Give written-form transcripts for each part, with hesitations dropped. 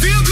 Feel good.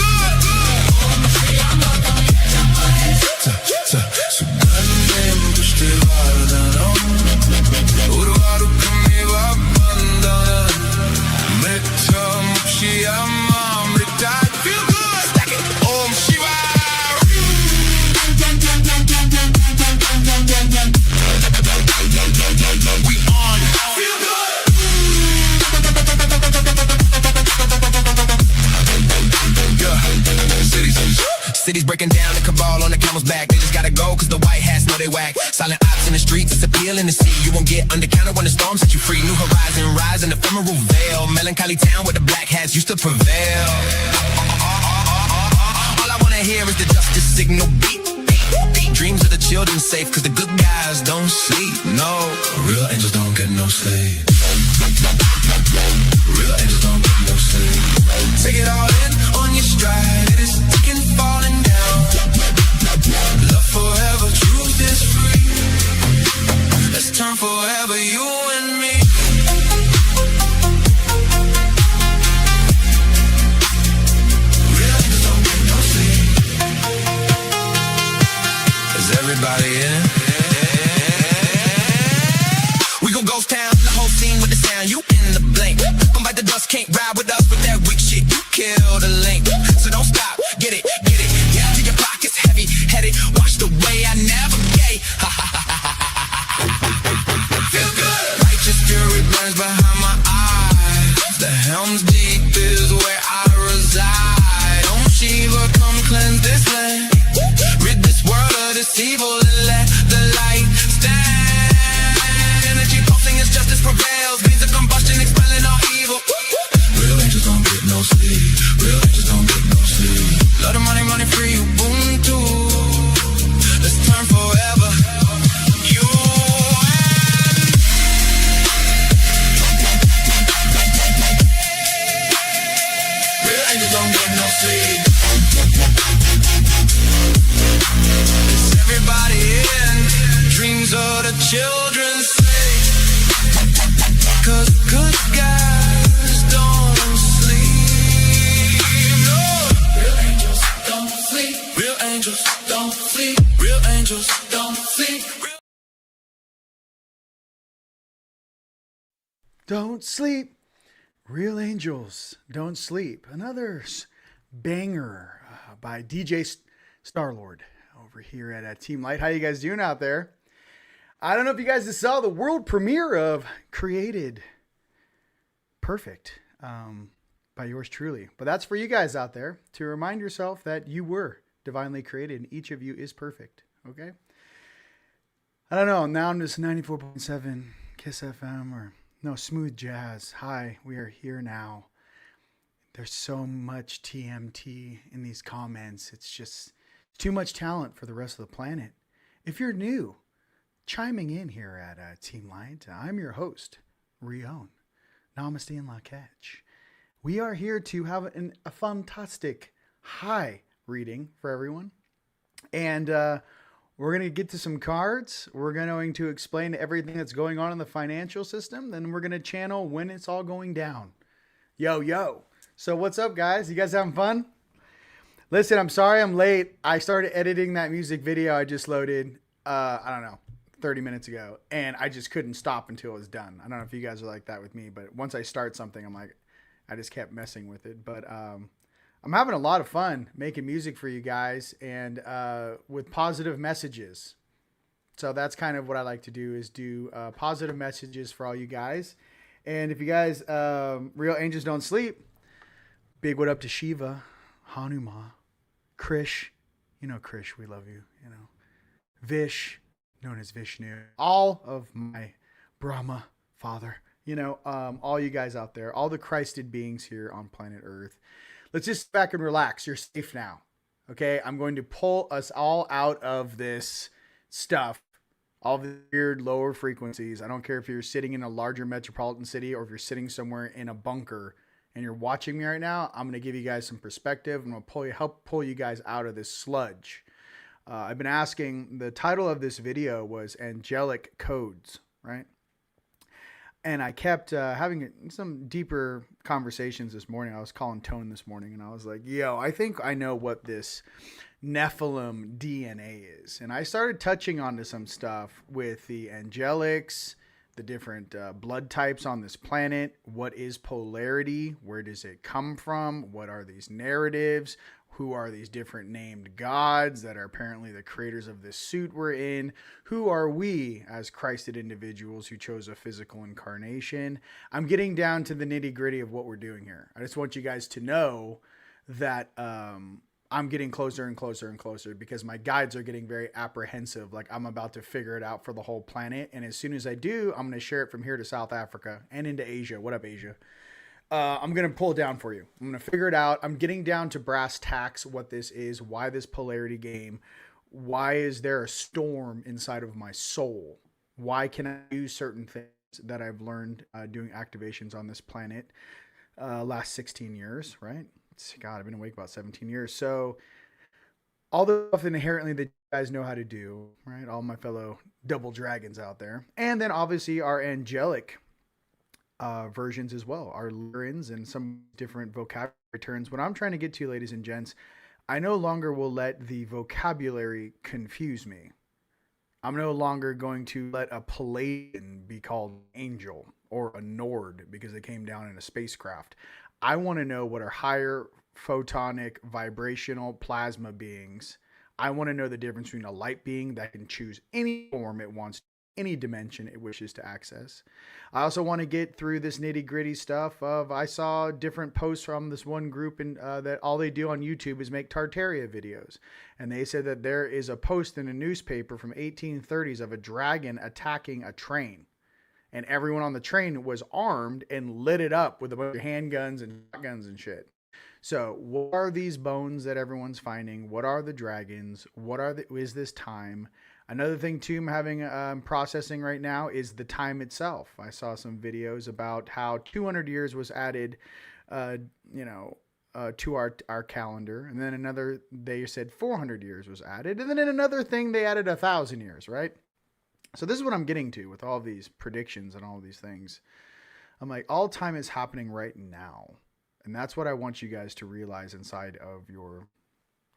Cities breaking down, the cabal on the camel's back. They just gotta go, cause the white hats know they whack. Silent ops in the streets, it's appealing to see. You won't get undercounted when the storm set you free. New horizon rise in ephemeral veil. Melancholy town where the black hats used to prevail. All I wanna hear is the justice signal beat. Dreams of the children safe, cause the good guys don't sleep, no. Real angels don't get no sleep. Real angels don't get no sleep. Take it all in on your stride. It is ticking, falling down. Love forever, truth is free. Let's turn forever, you and me. Real angels don't get no sleep. Is everybody in? We gon' ghost town, the whole scene with the sound. You in the blink. Come by the dust, can't ride with us with that weak shit. You kill the link. So don't stop, get it, yeah. To your pockets heavy headed. Watch the way I navigate. Feel good. Righteous fury burns behind my eyes. The helm's deep is where I reside. Don't Shiva come cleanse this land. Rid this world of this evil and let the light stand. Energy pulsing as justice prevails. Means of combustion expelling all evil. Real angels don't get no sleep. Real angels don't get no sleep. Lot of money, money free, Ubuntu. Let's turn forever. You and real angels don't get no sleep. Is everybody in? Dreams of the children sleep. Cause good guys don't sleep. No. Real angels don't sleep. Real angels don't sleep. Real angels don't sleep. Don't sleep. Real angels don't sleep. Another banger by DJSTARLORD over here at TeamLight. How you guys doing out there? I don't know if you guys just saw the world premiere of Created Perfect by yours truly. But that's for you guys out there to remind yourself that you were divinely created and each of you is perfect. Okay? I don't know. Now I'm just 94.7 Kiss FM or no, Smooth Jazz. Hi, we are here now. There's so much TMT in these comments. It's just too much talent for the rest of the planet. If you're new, chiming in here at TeamLight, I'm your host, Rion. Namaste and La Catch. We are here to have a fantastic high reading for everyone. And we're going to get to some cards. We're going to explain everything that's going on in the financial system. Then we're going to channel when it's all going down. Yo, yo. So what's up, guys? You guys having fun? Listen, I'm sorry I'm late. I started editing that music video I just loaded, I don't know, 30 minutes ago. And I just couldn't stop until it was done. I don't know if you guys are like that with me. But once I start something, I'm like, I just kept messing with it. But I'm having a lot of fun making music for you guys and with positive messages. So that's kind of what I like to do is do positive messages for all you guys. And if you guys, Real Angels Don't Sleep, big what up to Shiva, Hanuma, Krish. You know Krish, we love you. You know Vish, known as Vishnu. All of my Brahma father. You know, all you guys out there, all the Christed beings here on planet Earth. Let's just sit back and relax. You're safe now. Okay? I'm going to pull us all out of this stuff. All the weird lower frequencies. I don't care if you're sitting in a larger metropolitan city or if you're sitting somewhere in a bunker and you're watching me right now. I'm going to give you guys some perspective. I'm going to help pull you guys out of this sludge. I've been asking, the title of this video was Angelic Codes, right? And I kept having some deeper conversations this morning. I was calling Tone this morning, and I was like, yo, I think I know what this Nephilim DNA is. And I started touching onto some stuff with the Angelics, the different blood types on this planet. What is polarity? Where does it come from? What are these narratives? Who are these different named gods that are apparently the creators of this suit we're in? Who are we as Christed individuals who chose a physical incarnation? I'm getting down to the nitty gritty of what we're doing here. I just want you guys to know that I'm getting closer and closer and closer because my guides are getting very apprehensive. Like I'm about to figure it out for the whole planet. And as soon as I do, I'm going to share it from here to South Africa and into Asia. What up, Asia? I'm going to pull it down for you. I'm going to figure it out. I'm getting down to brass tacks what this is, why this polarity game, why is there a storm inside of my soul? Why can I do certain things that I've learned doing activations on this planet last 16 years, right? God, I've been awake about 17 years. So all the stuff inherently that you guys know how to do, right? All my fellow double dragons out there. And then obviously our angelic versions as well, our Lyrins and some different vocabulary terms. What I'm trying to get to, ladies and gents, I no longer will let the vocabulary confuse me. I'm no longer going to let a Palladian be called angel or a Nord because they came down in a spacecraft. I want to know what are higher photonic vibrational plasma beings. I want to know the difference between a light being that can choose any form it wants, any dimension it wishes to access. I also want to get through this nitty gritty stuff of, I saw different posts from this one group and that all they do on YouTube is make Tartaria videos. And they said that there is a post in a newspaper from 1830s of a dragon attacking a train. And everyone on the train was armed and lit it up with a bunch of handguns and shotguns and shit. So what are these bones that everyone's finding? What are the dragons? Is this time? Another thing too I'm having processing right now is the time itself. I saw some videos about how 200 years was added, to our calendar. And then another, they said 400 years was added. And then in another thing, they added 1,000 years, right? So this is what I'm getting to with all of these predictions and all of these things. I'm like, all time is happening right now. And that's what I want you guys to realize inside of your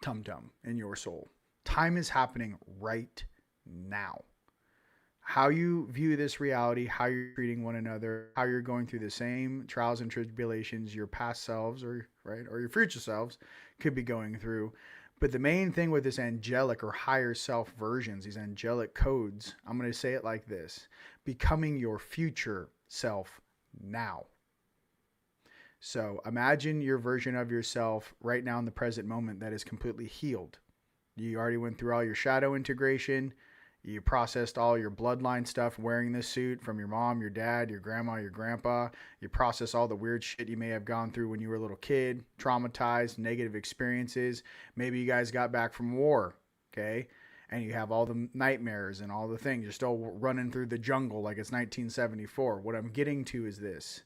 tum-tum and your soul. Time is happening right now. How you view this reality, how you're treating one another, how you're going through the same trials and tribulations your past selves or your future selves could be going through. But the main thing with this angelic or higher self versions, these angelic codes, I'm going to say it like this: becoming your future self now. So imagine your version of yourself right now in the present moment that is completely healed. You already went through all your shadow integration. You processed all your bloodline stuff wearing this suit from your mom, your dad, your grandma, your grandpa. You process all the weird shit you may have gone through when you were a little kid, traumatized, negative experiences. Maybe you guys got back from war, okay? And you have all the nightmares and all the things. You're still running through the jungle like it's 1974. What I'm getting to is this.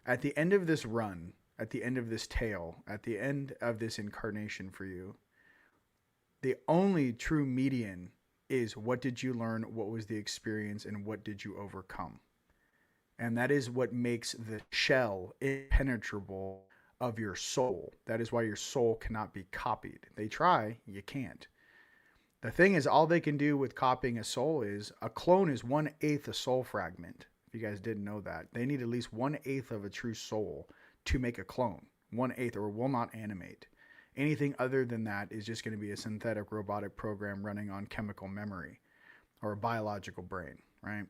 At the end of this run, at the end of this tale, at the end of this incarnation for you, the only true median is what did you learn, what was the experience, and what did you overcome? And that is what makes the shell impenetrable of your soul. That is why your soul cannot be copied. They try, you can't. The thing is, all they can do with copying a soul is, a clone is 1/8 a soul fragment. If you guys didn't know that, they need at least 1/8 of a true soul to make a clone. 1/8, or will not animate. Anything other than that is just going to be a synthetic robotic program running on chemical memory or a biological brain, right?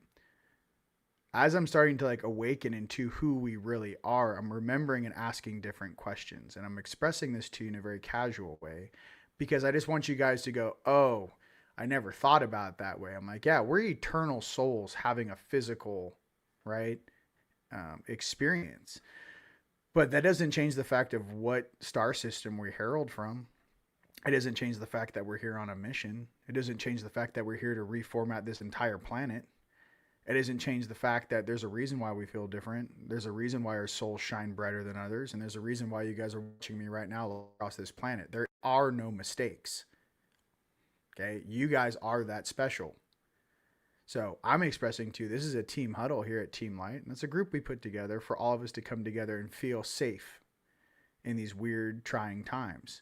As I'm starting to awaken into who we really are, I'm remembering and asking different questions. And I'm expressing this to you in a very casual way because I just want you guys to go, oh, I never thought about it that way. I'm like, yeah, we're eternal souls having a physical, right, experience. But that doesn't change the fact of what star system we herald from. It doesn't change the fact that we're here on a mission. It doesn't change the fact that we're here to reformat this entire planet. It doesn't change the fact that there's a reason why we feel different. There's a reason why our souls shine brighter than others. And there's a reason why you guys are watching me right now across this planet. There are no mistakes. Okay? You guys are that special. So I'm expressing to you, this is a team huddle here at TeamLight. And that's a group we put together for all of us to come together and feel safe in these weird, trying times.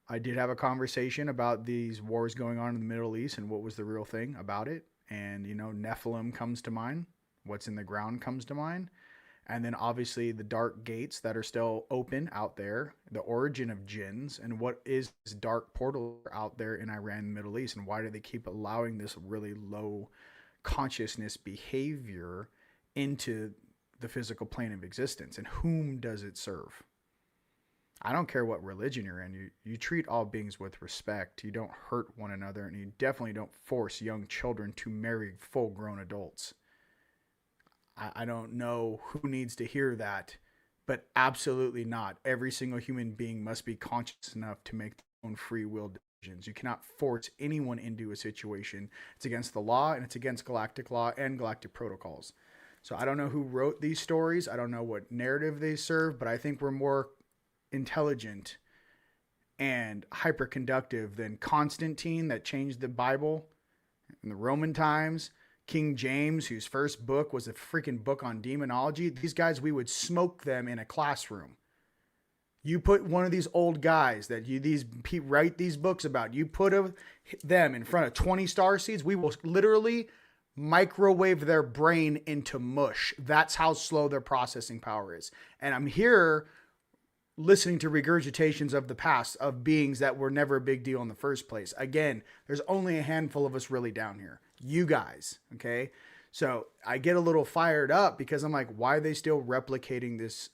I did have a conversation about these wars going on in the Middle East and what was the real thing about it. And, Nephilim comes to mind. What's in the ground comes to mind. And then obviously the dark gates that are still open out there, the origin of jinns, and what is this dark portal out there in Iran and the Middle East, and why do they keep allowing this really low consciousness behavior into the physical plane of existence, and whom does it serve? I don't care what religion you're in. You treat all beings with respect. You don't hurt one another, and you definitely don't force young children to marry full-grown adults. I don't know who needs to hear that, but absolutely not. Every single human being must be conscious enough to make their own free will decisions. You cannot force anyone into a situation. It's against the law, and it's against galactic law and galactic protocols. So I don't know who wrote these stories. I don't know what narrative they serve, but I think we're more intelligent and hyperconductive than Constantine, that changed the Bible in the Roman times. King James, whose first book was a freaking book on demonology. These guys, we would smoke them in a classroom. You put one of these old guys that write these books about, you put them in front of 20 starseeds, we will literally microwave their brain into mush. That's how slow their processing power is. And I'm here listening to regurgitations of the past of beings that were never a big deal in the first place. Again, there's only a handful of us really down here. You guys, okay? So I get a little fired up because I'm like, why are they still replicating this?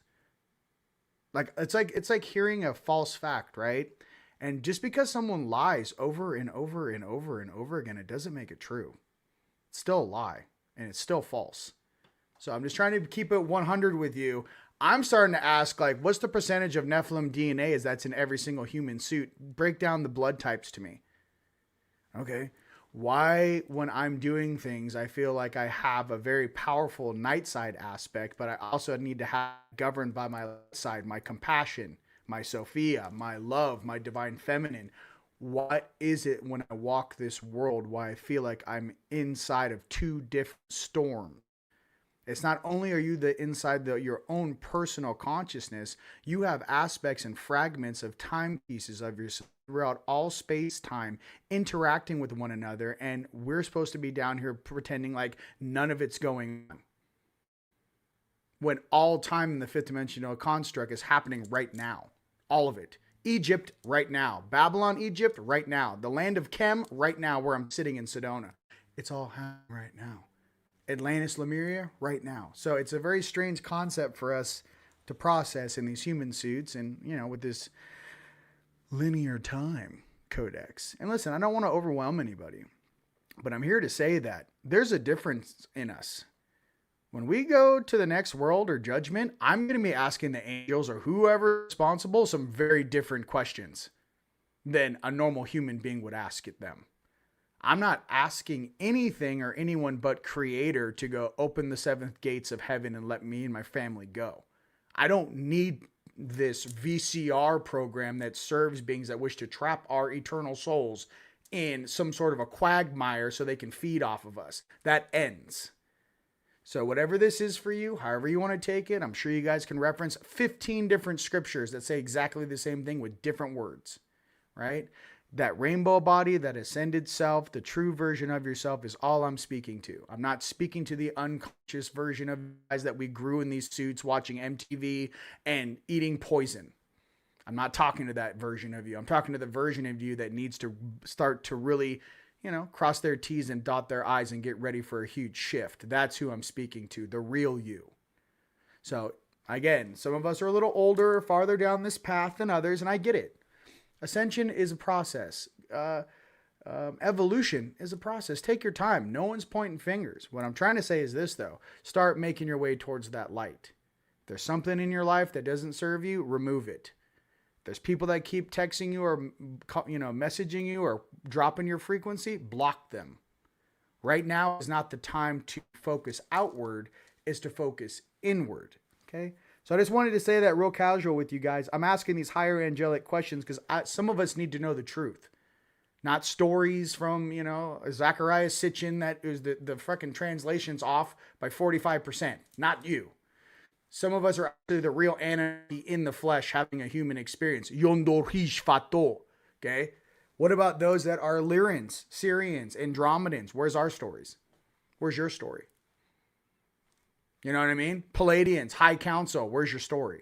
Like, it's like hearing a false fact, right? And just because someone lies over and over and over and over again, it doesn't make it true. It's still a lie, and it's still false. So I'm just trying to keep it 100 with you. I'm starting to ask, like, what's the percentage of Nephilim DNA that's in every single human suit? Break down the blood types to me. Okay. Why, when I'm doing things, I feel like I have a very powerful night side aspect, but I also need to have governed by my side, my compassion, my Sophia, my love, my divine feminine. What is it when I walk this world why I feel like I'm inside of two different storms? It's not only are you inside your own personal consciousness, you have aspects and fragments of timepieces of yourself throughout all space-time interacting with one another, and we're supposed to be down here pretending like none of it's going on. When all time in the fifth dimensional construct is happening right now. All of it. Egypt right now. Babylon, Egypt right now. The land of Chem right now, where I'm sitting in Sedona. It's all happening right now. Atlantis, Lemuria right now. So it's a very strange concept for us to process in these human suits and, with this linear time codex. And listen, I don't want to overwhelm anybody, but I'm here to say that there's a difference in us. When we go to the next world or judgment, I'm going to be asking the angels or whoever is responsible some very different questions than a normal human being would ask it them. I'm not asking anything or anyone but Creator to go open the seventh gates of heaven and let me and my family go. I don't need this VCR program that serves beings that wish to trap our eternal souls in some sort of a quagmire so they can feed off of us. That ends. So whatever this is for you, however you want to take it, I'm sure you guys can reference 15 different scriptures that say exactly the same thing with different words, right? That rainbow body, that ascended self, the true version of yourself is all I'm speaking to. I'm not speaking to the unconscious version of you guys that we grew in these suits watching MTV and eating poison. I'm not talking to that version of you. I'm talking to the version of you that needs to start to really, cross their T's and dot their I's and get ready for a huge shift. That's who I'm speaking to, the real you. So again, some of us are a little older or farther down this path than others, and I get it. Ascension is a process. Evolution is a process. Take your time. No one's pointing fingers. What I'm trying to say is this, though. Start making your way towards that light. If there's something in your life that doesn't serve you, remove it. If there's people that keep texting you or messaging you or dropping your frequency, block them. Right now is not the time to focus outward. It's to focus inward. Okay? So I just wanted to say that real casual with you guys. I'm asking these higher angelic questions because some of us need to know the truth. not stories from, Zachariah Sitchin that is the fucking translation's off by 45%. Not you. Some of us are actually the real anarchy in the flesh having a human experience. Yondor hish fato. Okay? What about those that are Lyrians, Syrians, Andromedans? Where's our stories? Where's your story? You know what I mean? Palladians, High Council, where's your story?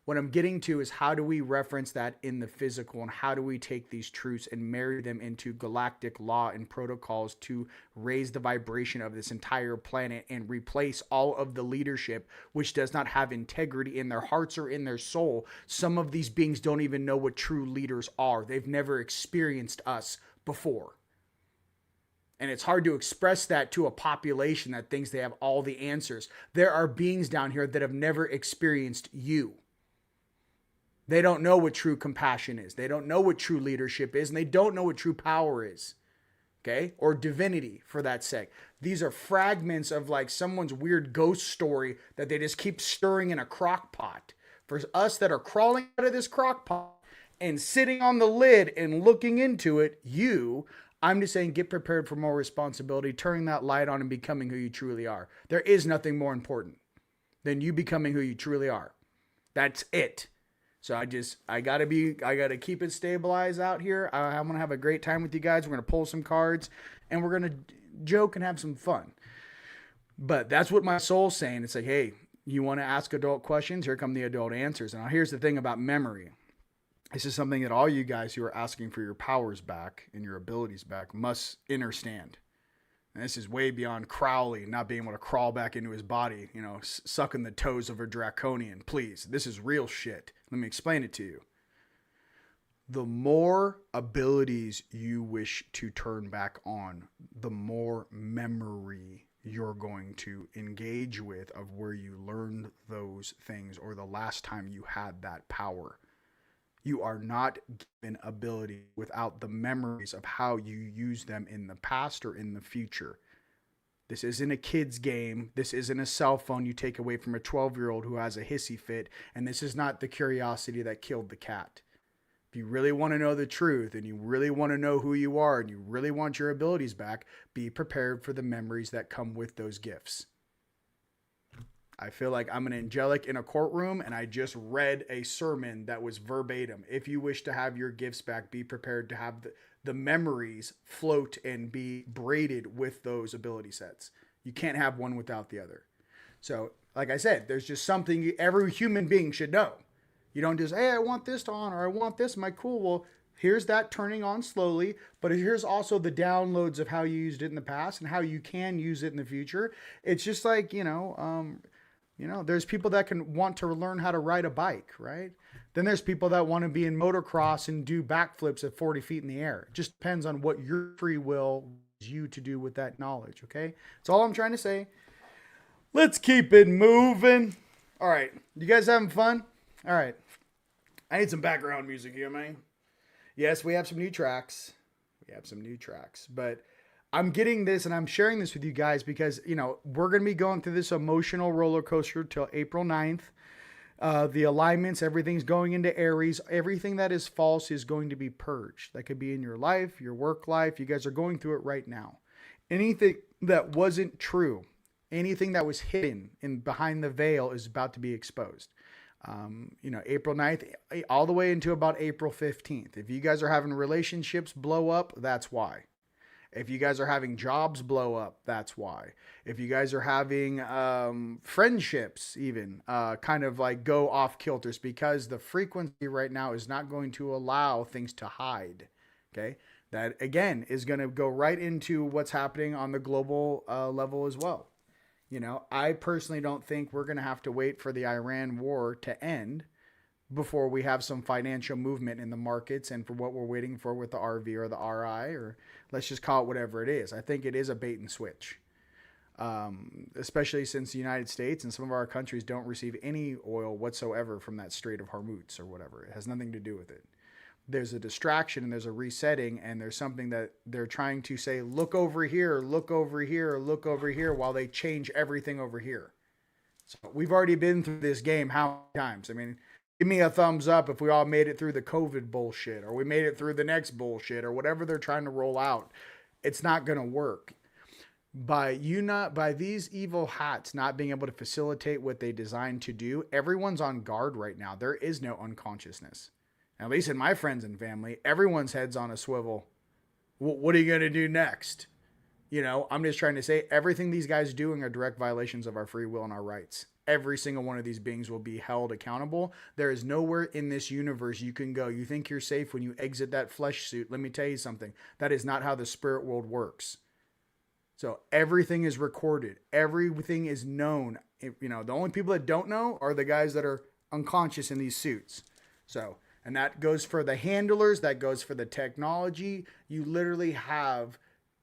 What I'm getting to is how do we reference that in the physical, and how do we take these truths and marry them into galactic law and protocols to raise the vibration of this entire planet and replace all of the leadership which does not have integrity in their hearts or in their soul. Some of these beings don't even know what true leaders are. They've never experienced us before. And it's hard to express that to a population that thinks they have all the answers. There are beings down here that have never experienced you. They don't know what true compassion is. They don't know what true leadership is. And they don't know what true power is. Okay? Or divinity, for that sake. These are fragments of like someone's weird ghost story that they just keep stirring in a crock pot. For us that are crawling out of this crock pot and sitting on the lid and looking into it, I'm just saying get prepared for more responsibility, turning that light on and becoming who you truly are. There is nothing more important than you becoming who you truly are. That's it. So I gotta keep it stabilized out here. I'm gonna have a great time with you guys. We're gonna pull some cards and we're gonna joke and have some fun. But that's what my soul's saying. It's like, hey, you want to ask adult questions? Here come the adult answers. And now here's the thing about memory. This is something that all you guys who are asking for your powers back and your abilities back must understand. And this is way beyond Crowley not being able to crawl back into his body, sucking the toes of a draconian. Please, this is real shit. Let me explain it to you. The more abilities you wish to turn back on, the more memory you're going to engage with of where you learned those things or the last time you had that power. You are not given ability without the memories of how you use them in the past or in the future. This isn't a kid's game. This isn't a cell phone you take away from a 12-year-old who has a hissy fit. And this is not the curiosity that killed the cat. If you really want to know the truth and you really want to know who you are and you really want your abilities back, be prepared for the memories that come with those gifts. I feel like I'm an angelic in a courtroom and I just read a sermon that was verbatim. If you wish to have your gifts back, be prepared to have the memories float and be braided with those ability sets. You can't have one without the other. So, like I said, there's just something every human being should know. You don't just, hey, I want this on or I want this. Am I cool? Well, here's that turning on slowly, but here's also the downloads of how you used it in the past and how you can use it in the future. It's just like, there's people that can want to learn how to ride a bike, right? Then there's people that want to be in motocross and do backflips at 40 feet in the air. It just depends on what your free will is you to do with that knowledge, okay? That's all I'm trying to say. Let's keep it moving. All right. You guys having fun? All right. I need some background music here, man. Yes, we have some new tracks. But I'm getting this and I'm sharing this with you guys because, we're going to be going through this emotional roller coaster till April 9th. The alignments, everything's going into Aries. Everything that is false is going to be purged. That could be in your life, your work life. You guys are going through it right now. Anything that wasn't true, anything that was hidden in behind the veil is about to be exposed. April 9th, all the way into about April 15th. If you guys are having relationships blow up, that's why. If you guys are having jobs blow up, that's why. If you guys are having friendships even kind of like go off kilters, because the frequency right now is not going to allow things to hide. Okay. That again is going to go right into what's happening on the global level as well. I personally don't think we're going to have to wait for the Iran war to end before we have some financial movement in the markets and for what we're waiting for with the RV or the RI, or let's just call it whatever it is. I think it is a bait and switch, especially since the United States and some of our countries don't receive any oil whatsoever from that Strait of Hormuz or whatever. It has nothing to do with it. There's a distraction and there's a resetting and there's something that they're trying to say, look over here, look over here, look over here, while they change everything over here. So we've already been through this game how many times? I mean, Give me a thumbs up if we all made it through the COVID bullshit, or we made it through the next bullshit, or whatever they're trying to roll out. It's not going to work. By these evil hats not being able to facilitate what they designed to do, everyone's on guard right now. There is no unconsciousness. At least in my friends and family, everyone's head's on a swivel. What are you going to do next? You know, I'm just trying to say everything these guys are doing are direct violations of our free will and our rights. Every single one of these beings will be held accountable. There is nowhere in this universe you can go. You think you're safe when you exit that flesh suit. Let me tell you something. That is not how the spirit world works. So everything is recorded. Everything is known. You know, the only people that don't know are the guys that are unconscious in these suits. So, and that goes for the handlers. That goes for the technology. You literally have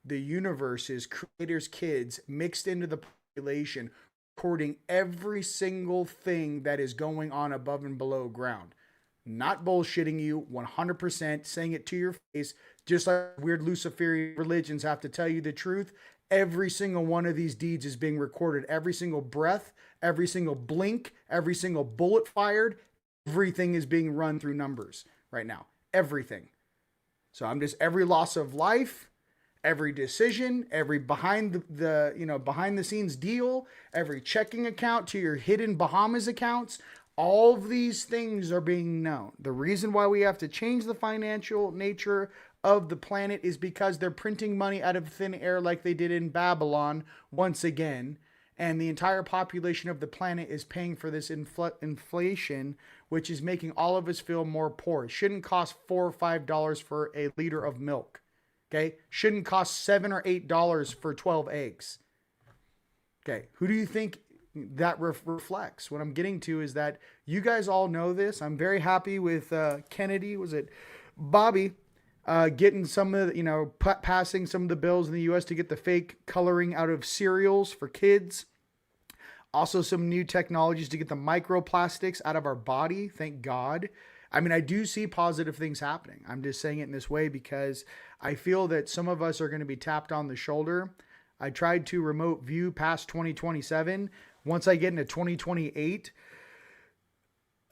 the universe's creators' kids mixed into the population, recording every single thing that is going on above and below ground. Not bullshitting you, 100%, saying it to your face, just like weird Luciferian religions have to tell you the truth. Every single one of these deeds is being recorded. Every single breath, every single blink, every single bullet fired, everything is being run through numbers right now. Everything. So every loss of life, every decision, every behind the scenes deal, every checking account to your hidden Bahamas accounts, all of these things are being known. The reason why we have to change the financial nature of the planet is because they're printing money out of thin air like they did in Babylon once again. And the entire population of the planet is paying for this inflation, which is making all of us feel more poor. It shouldn't cost $4 or $5 for a liter of milk. Okay? Shouldn't cost $7 or $8 for 12 eggs. Okay. Who do you think that reflects? What I'm getting to is that you guys all know this. I'm very happy with Kennedy. Was it Bobby? Getting some of the, passing some of the bills in the U.S. to get the fake coloring out of cereals for kids. Also some new technologies to get the microplastics out of our body. Thank God. I mean, I do see positive things happening. I'm just saying it in this way because I feel that some of us are going to be tapped on the shoulder. I tried to remote view past 2027. Once I get into 2028,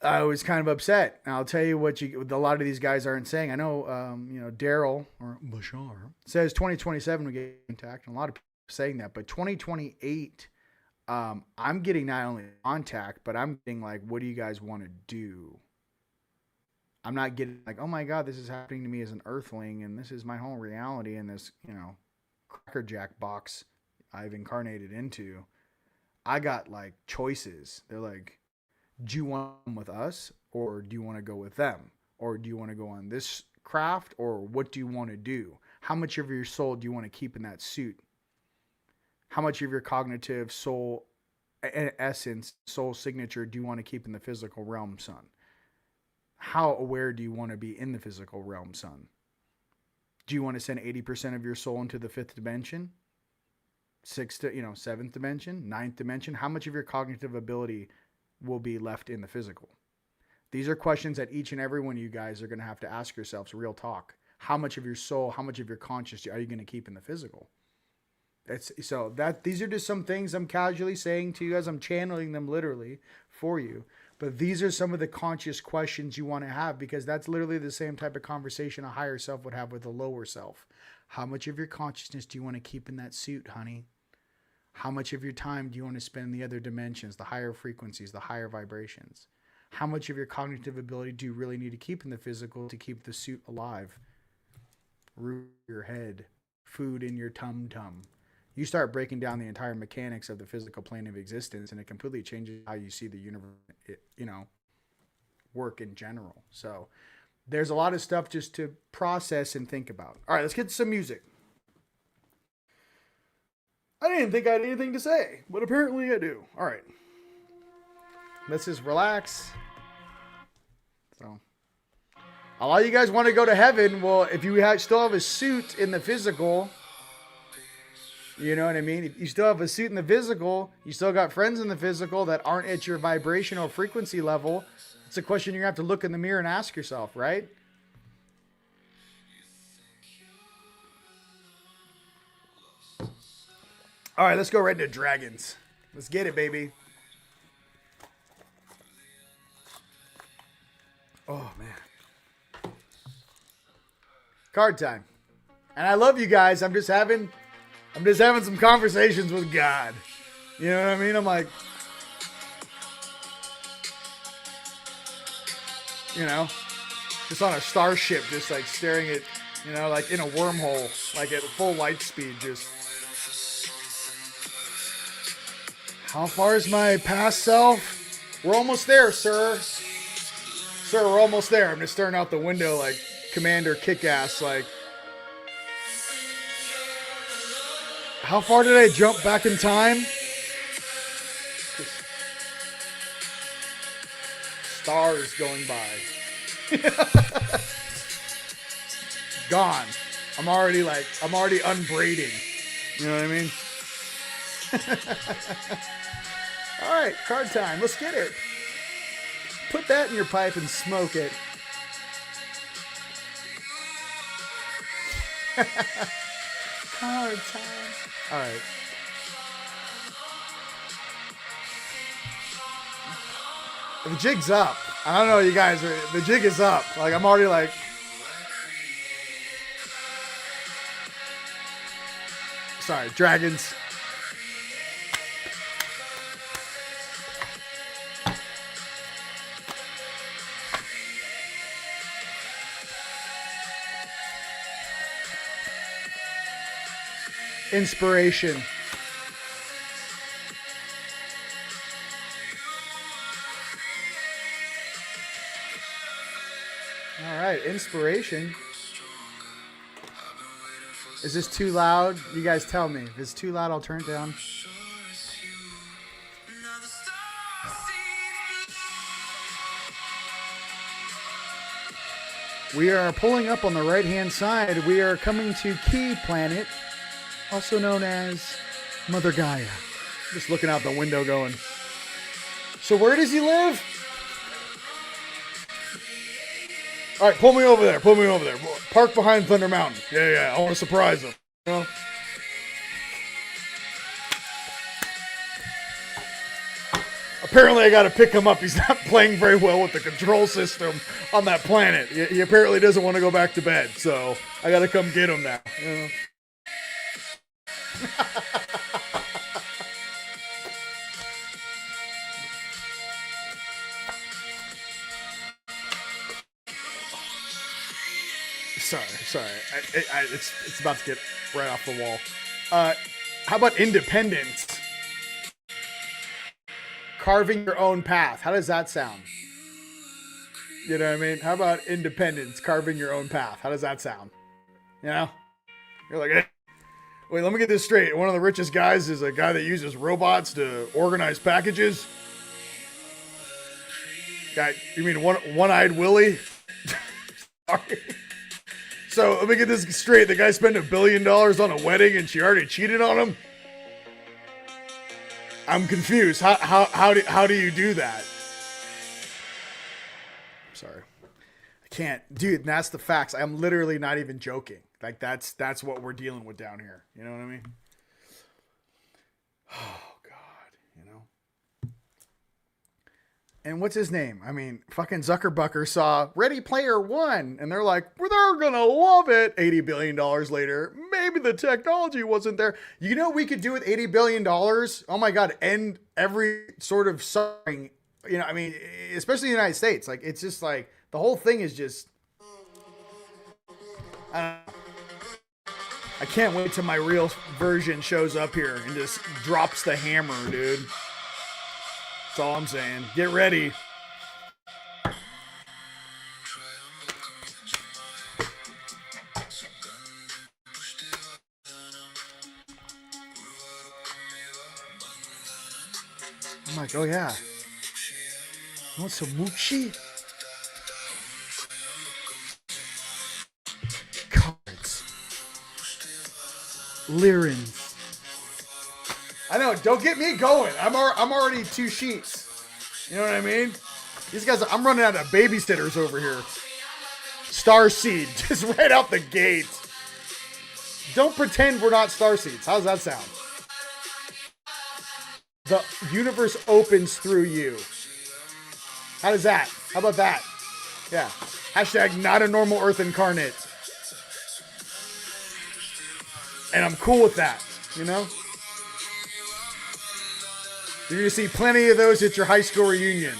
I was kind of upset. And I'll tell you what a lot of these guys aren't saying. I know, Daryl or Bashar says 2027 we get intact. And a lot of people are saying that, but 2028, I'm getting not only contact, but I'm getting like, what do you guys want to do? I'm not getting like, oh my God, this is happening to me as an earthling. And this is my whole reality in this, crackerjack box I've incarnated into. I got like choices. They're like, do you want them with us or do you want to go with them? Or do you want to go on this craft or what do you want to do? How much of your soul do you want to keep in that suit? How much of your cognitive soul essence, soul signature do you want to keep in the physical realm, son? How aware do you want to be in the physical realm, son? Do you want to send 80% of your soul into the fifth dimension? Seventh dimension, ninth dimension? How much of your cognitive ability will be left in the physical? These are questions that each and every one of you guys are going to have to ask yourselves. Real talk. How much of your soul, how much of your conscious are you going to keep in the physical? These are just some things I'm casually saying to you as I'm channeling them literally for you. But these are some of the conscious questions you want to have because that's literally the same type of conversation a higher self would have with a lower self. How much of your consciousness do you want to keep in that suit, honey? How much of your time do you want to spend in the other dimensions, the higher frequencies, the higher vibrations? How much of your cognitive ability do you really need to keep in the physical to keep the suit alive? Roof in your head, food in your tum-tum. You start breaking down the entire mechanics of the physical plane of existence and it completely changes how you see the universe, work in general. So there's a lot of stuff just to process and think about. All right, let's get to some music. I didn't think I had anything to say, but apparently I do. All right. Let's just relax. So, a lot of you guys want to go to heaven. Well, if you still have a suit in the physical, you know what I mean? If you still have a suit in the physical, you still got friends in the physical that aren't at your vibrational frequency level. It's a question you're going to have to look in the mirror and ask yourself, right? All right, let's go right into Dragons. Let's get it, baby. Card time. And I love you guys. I'm just having some conversations with God. You know what I mean? I'm like, you know, just on a starship, just like staring at, you know, like in a wormhole, like at full light speed, just. How far is my past self? We're almost there, sir. Sir, we're almost there. I'm just staring out the window like Commander Kick-Ass, like. How far did I jump back in time? Stars going by. Gone. I'm already unbraiding. You know what I mean? All right, card time. Let's get it. Put that in your pipe and smoke it. Card time. All right. The jig's up. I don't know, you guys. The jig is up. Like, I'm already like. Sorry, dragons. Inspiration. All right, inspiration. Is this too loud? You guys tell me. If it's too loud, I'll turn it down. We are pulling up on the right-hand side. We are coming to Key Planet, also known as Mother Gaia. Just looking out the window going, so where does he live? All right, pull me over there. Pull me over there. Park behind Thunder Mountain. Yeah. I want to surprise him. You know? Apparently, I got to pick him up. He's not playing very well with the control system on that planet. He apparently doesn't want to go back to bed, so I got to come get him now. You know? Sorry. It's about to get right off the wall. How about independence? Carving your own path. How does that sound? You know what I mean? How about independence? Carving your own path. How does that sound? You know? You're like, hey, wait, let me get this straight. One of the richest guys is a guy that uses robots to organize packages? Guy, you mean one-eyed Willie? Sorry. So let me get this straight. The guy spent $1 billion on a wedding and she already cheated on him? I'm confused. How do you do that? I'm sorry. I can't. Dude, and that's the facts. I'm literally not even joking. Like, that's what we're dealing with down here. You know what I mean? Oh, God. You know? And what's his name? I mean, fucking Zuckerbucker saw Ready Player One, and they're like, well, they're gonna love it. $80 billion later, maybe the technology wasn't there. You know what we could do with $80 billion? Oh my God, end every sort of suffering. You know, I mean, especially in the United States. Like, it's just like, the whole thing is just, I don't know. I can't wait till my real version shows up here and just drops the hammer, dude. That's all I'm saying. Get ready. I'm like, oh yeah. You want some moochie? Cards. Lirins. I know, don't get me going. I'm already 2 sheets. You know what I mean? These guys, I'm running out of babysitters over here. Starseed, just right out the gate. Don't pretend we're not starseeds. How's that sound? The universe opens through you. How does that? How about that? Yeah. Hashtag not a normal Earth incarnate. And I'm cool with that, you know? You're going to see plenty of those at your high school reunion.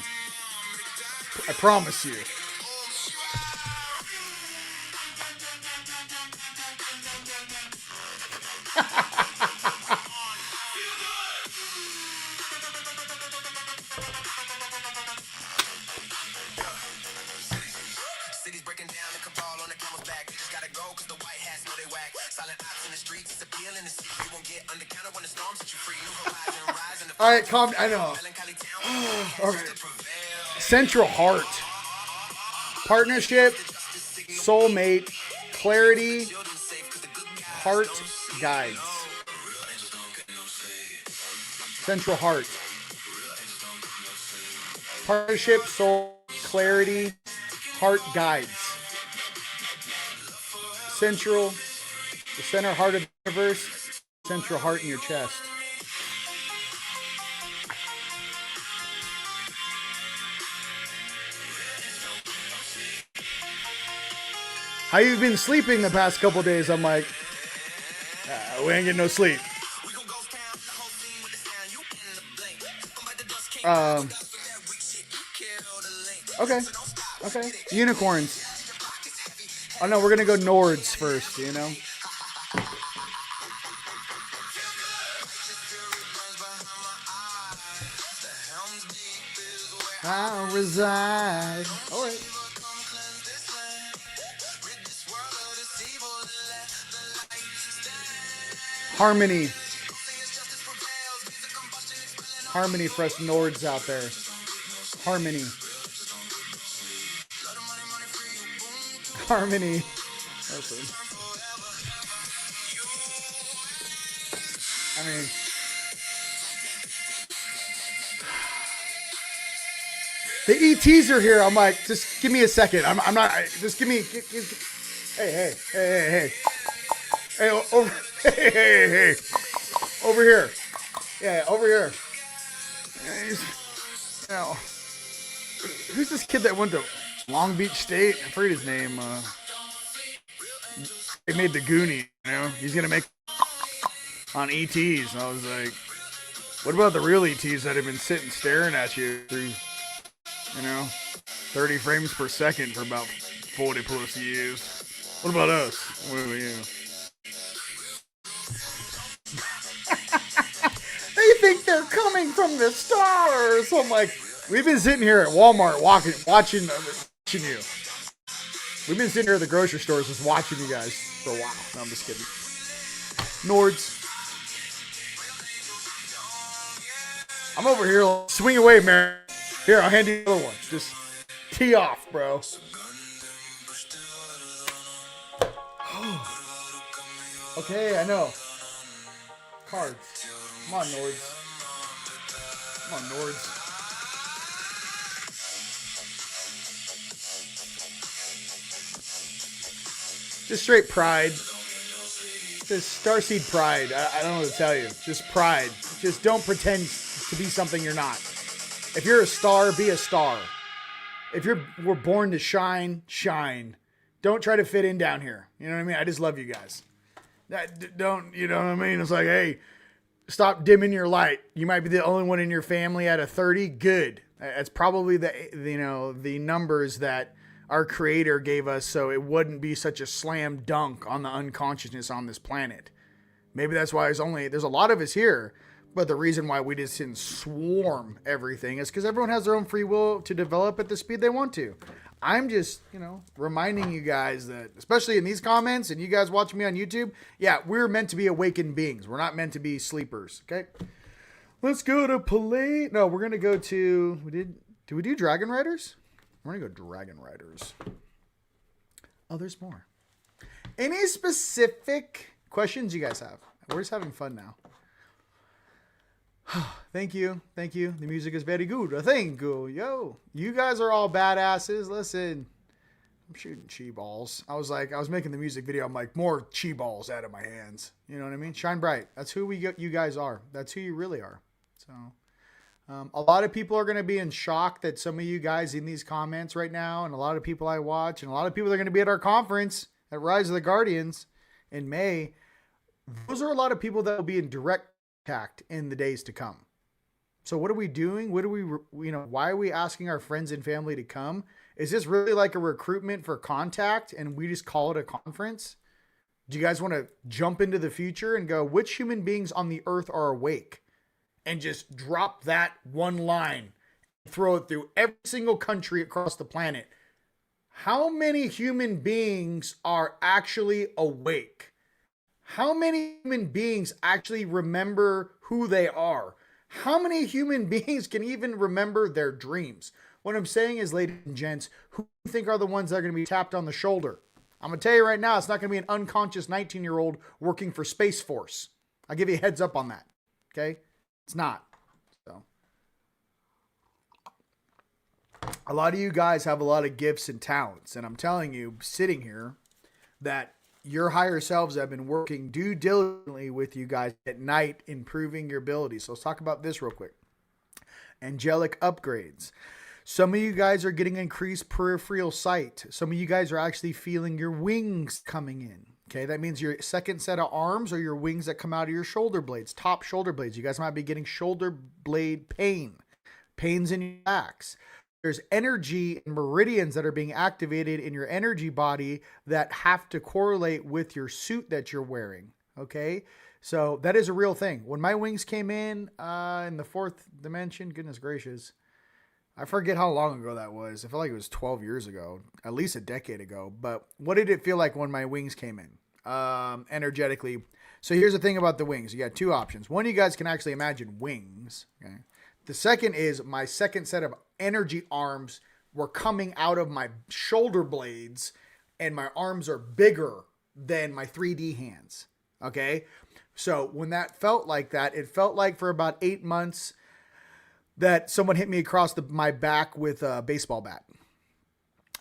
I promise you. All right, calm. I know. All right. Central Heart. Partnership. Soulmate. Clarity. Heart Guides. Central Heart. Partnership. Soul. Clarity. Heart Guides. Central. The center heart of the universe. Central heart in your chest. How you been sleeping the past couple days? I'm like, we ain't getting no sleep. Okay. Unicorns. Oh no, we're gonna go Nords first, you know? I'll reside. All right. Harmony. Harmony for us Nords out there. Harmony. Harmony. Listen. I mean, the ETs are here. I'm like, just give me a second. I'm not. Just give me. Hey. Over. Hey. Over here. Yeah, over here. Now, who's this kid that went to Long Beach State? I forget his name. He made the Goonie. You know, he's gonna make on ETs. I was like, what about the real ETs that have been sitting staring at you through, 30 frames per second for about 40 plus years? What about us? What about you? They think they're coming from the stars. I'm like, we've been sitting here at Walmart watching you. We've been sitting here at the grocery stores just watching you guys for a while. No, I'm just kidding. Nords. I'm over here. Swing away, man. Here, I'll hand you the other one. Just tee off, bro. Okay, I know. Cards. Come on, Nords. Come on, Nords. Just straight pride. Just starseed pride. I don't know what to tell you. Just pride. Just don't pretend to be something you're not. If you're a star, be a star. If we're born to shine, shine. Don't try to fit in down here. You know what I mean? I just love you guys. Don't, you know what I mean? It's like, hey, stop dimming your light. You might be the only one in your family out of 30. Good. That's probably the numbers that our creator gave us so it wouldn't be such a slam dunk on the unconsciousness on this planet. Maybe that's why there's a lot of us here, but the reason why we just didn't swarm everything is because everyone has their own free will to develop at the speed they want to. I'm just, reminding you guys that, especially in these comments and you guys watching me on YouTube, yeah, we're meant to be awakened beings. We're not meant to be sleepers, okay? Let's go to play. No, we're going to go to, did we do Dragon Riders? We're going to go Dragon Riders. Oh, there's more. Any specific questions you guys have? We're just having fun now. Thank you. The music is very good. Thank you. Yo, you guys are all badasses. Listen, I'm shooting chi balls. I was making the music video. I'm like, more chi balls out of my hands. You know what I mean? Shine bright. That's who you guys are. That's who you really are. So, a lot of people are going to be in shock that some of you guys in these comments right now, and a lot of people I watch, and a lot of people that are going to be at our conference at Rise of the Guardians in May, those are a lot of people that will be in direct contact in the days to come. So what are we doing? What are we, why are we asking our friends and family to come? Is this really like a recruitment for contact and we just call it a conference? Do you guys want to jump into the future and go, which human beings on the earth are awake? And just drop that one line, throw it through every single country across the planet. How many human beings are actually awake? How many human beings actually remember who they are? How many human beings can even remember their dreams? What I'm saying is, ladies and gents, who do you think are the ones that are going to be tapped on the shoulder? I'm going to tell you right now, it's not going to be an unconscious 19-year-old working for Space Force. I'll give you a heads up on that. Okay? It's not. So, a lot of you guys have a lot of gifts and talents. And I'm telling you, sitting here, that your higher selves have been working due diligently with you guys at night, improving your abilities. So let's talk about this real quick. Angelic upgrades. Some of you guys are getting increased peripheral sight. Some of you guys are actually feeling your wings coming in. Okay, that means your second set of arms or your wings that come out of your shoulder blades, top shoulder blades. You guys might be getting shoulder blade pains in your backs. There's energy and meridians that are being activated in your energy body that have to correlate with your suit that you're wearing. Okay, so that is a real thing. When my wings came in the fourth dimension, goodness gracious, I forget how long ago that was. I feel like it was 12 years ago, at least a decade ago. But what did it feel like when my wings came in energetically? So here's the thing about the wings. You got two options. One, you guys can actually imagine wings. Okay. The second is my second set of energy arms were coming out of my shoulder blades, and my arms are bigger than my 3D hands. Okay. So when that felt like that, it felt like for about 8 months that someone hit me across my back with a baseball bat.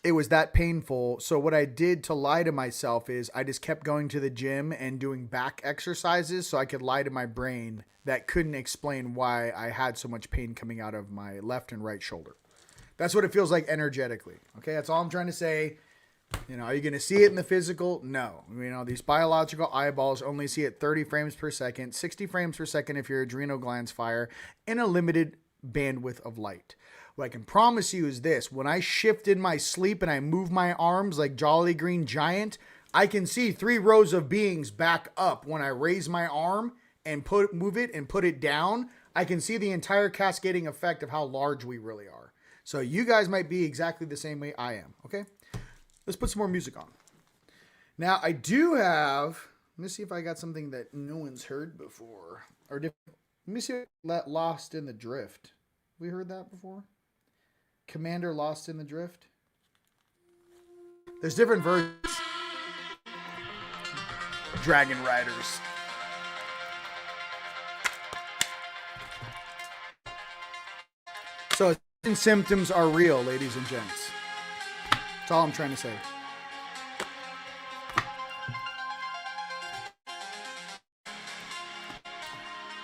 It was that painful. So what I did to lie to myself is I just kept going to the gym and doing back exercises so I could lie to my brain that couldn't explain why I had so much pain coming out of my left and right shoulder. That's what it feels like energetically. Okay, that's all I'm trying to say. Are you going to see it in the physical? No. These biological eyeballs only see it 30 frames per second, 60 frames per second if your adrenal glands fire, in a limited bandwidth of light. What I can promise you is this: when I shift in my sleep and I move my arms like Jolly Green Giant, I can see 3 rows of beings back up. When I raise my arm and move it and put it down, I can see the entire cascading effect of how large we really are. So you guys might be exactly the same way I am. Okay, let's put some more music on. Now I do have, let me see if I got something that no one's heard before or different. Let me see Lost in the Drift. We heard that before? Commander Lost in the Drift. There's different versions. Dragon Riders. So symptoms are real, ladies and gents. That's all I'm trying to say.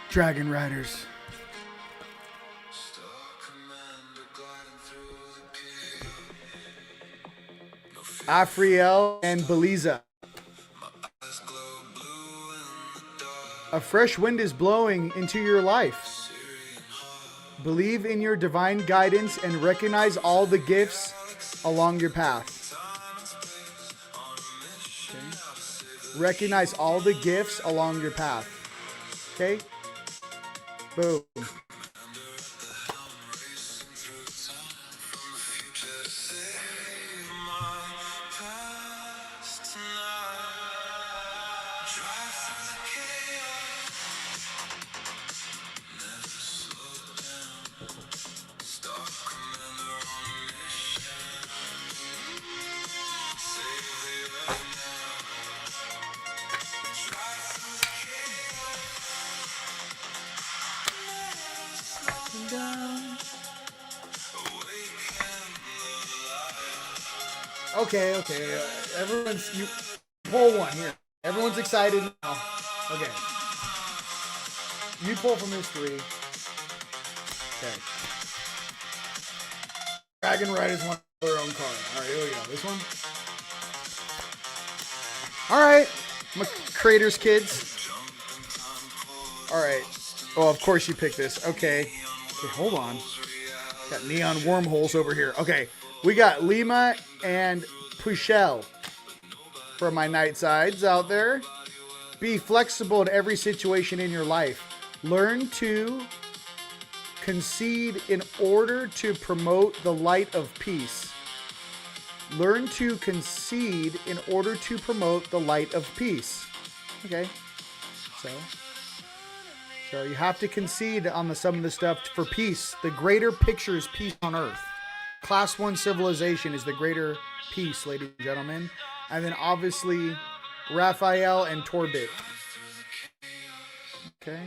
Dragon Riders. Apparel and Beliza. A fresh wind is blowing into your life. Believe in your divine guidance and recognize all the gifts along your path. Okay. Recognize all the gifts along your path. Okay? Boom. Okay. You pull one here. Everyone's excited now. Okay. You pull from history. Okay. Dragon Riders want their own card. Alright, here we go. This one. Alright. My creators, kids. All right. Oh, of course you picked this. Okay. Okay, hold on. Got neon wormholes over here. Okay. We got Lima and Pushel for my night sides out there. Be flexible in every situation in your life. Learn to concede in order to promote the light of peace. Learn to concede in order to promote the light of peace. Okay. So you have to concede on some of the stuff for peace. The greater picture is peace on earth. Class 1 civilization is the greater peace, ladies and gentlemen. And then obviously Raphael and Torbit. Okay.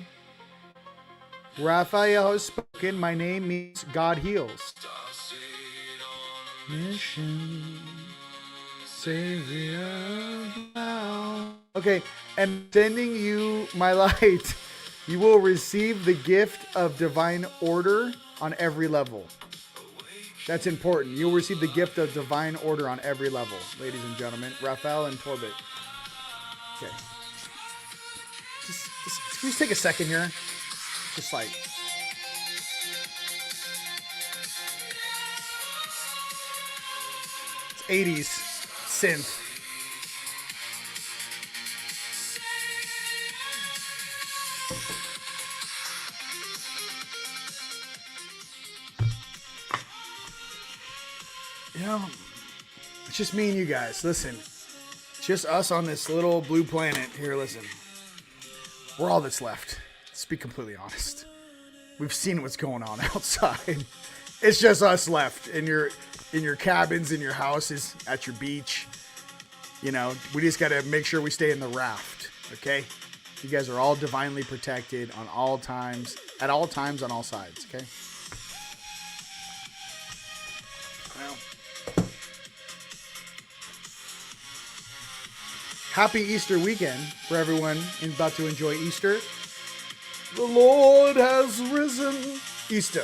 Raphael has spoken. My name means God heals. Mission, Savior. Okay, and sending you my light. You will receive the gift of divine order on every level. That's important. You'll receive the gift of divine order on every level, ladies and gentlemen. Raphael and Torbit. Okay. Just can we take a second here? Just like... It's 80s synth. You know, it's just me and you guys. Listen, it's just us on this little blue planet here. Listen, we're all that's left. Let's be completely honest. We've seen what's going on outside. It's just us left in your cabins, in your houses, at your beach. You know, we just got to make sure we stay in the raft. Okay, you guys are all divinely protected on all times, at all times, on all sides. Okay. Well. Happy Easter weekend for everyone about to enjoy Easter. The Lord has risen. Easter.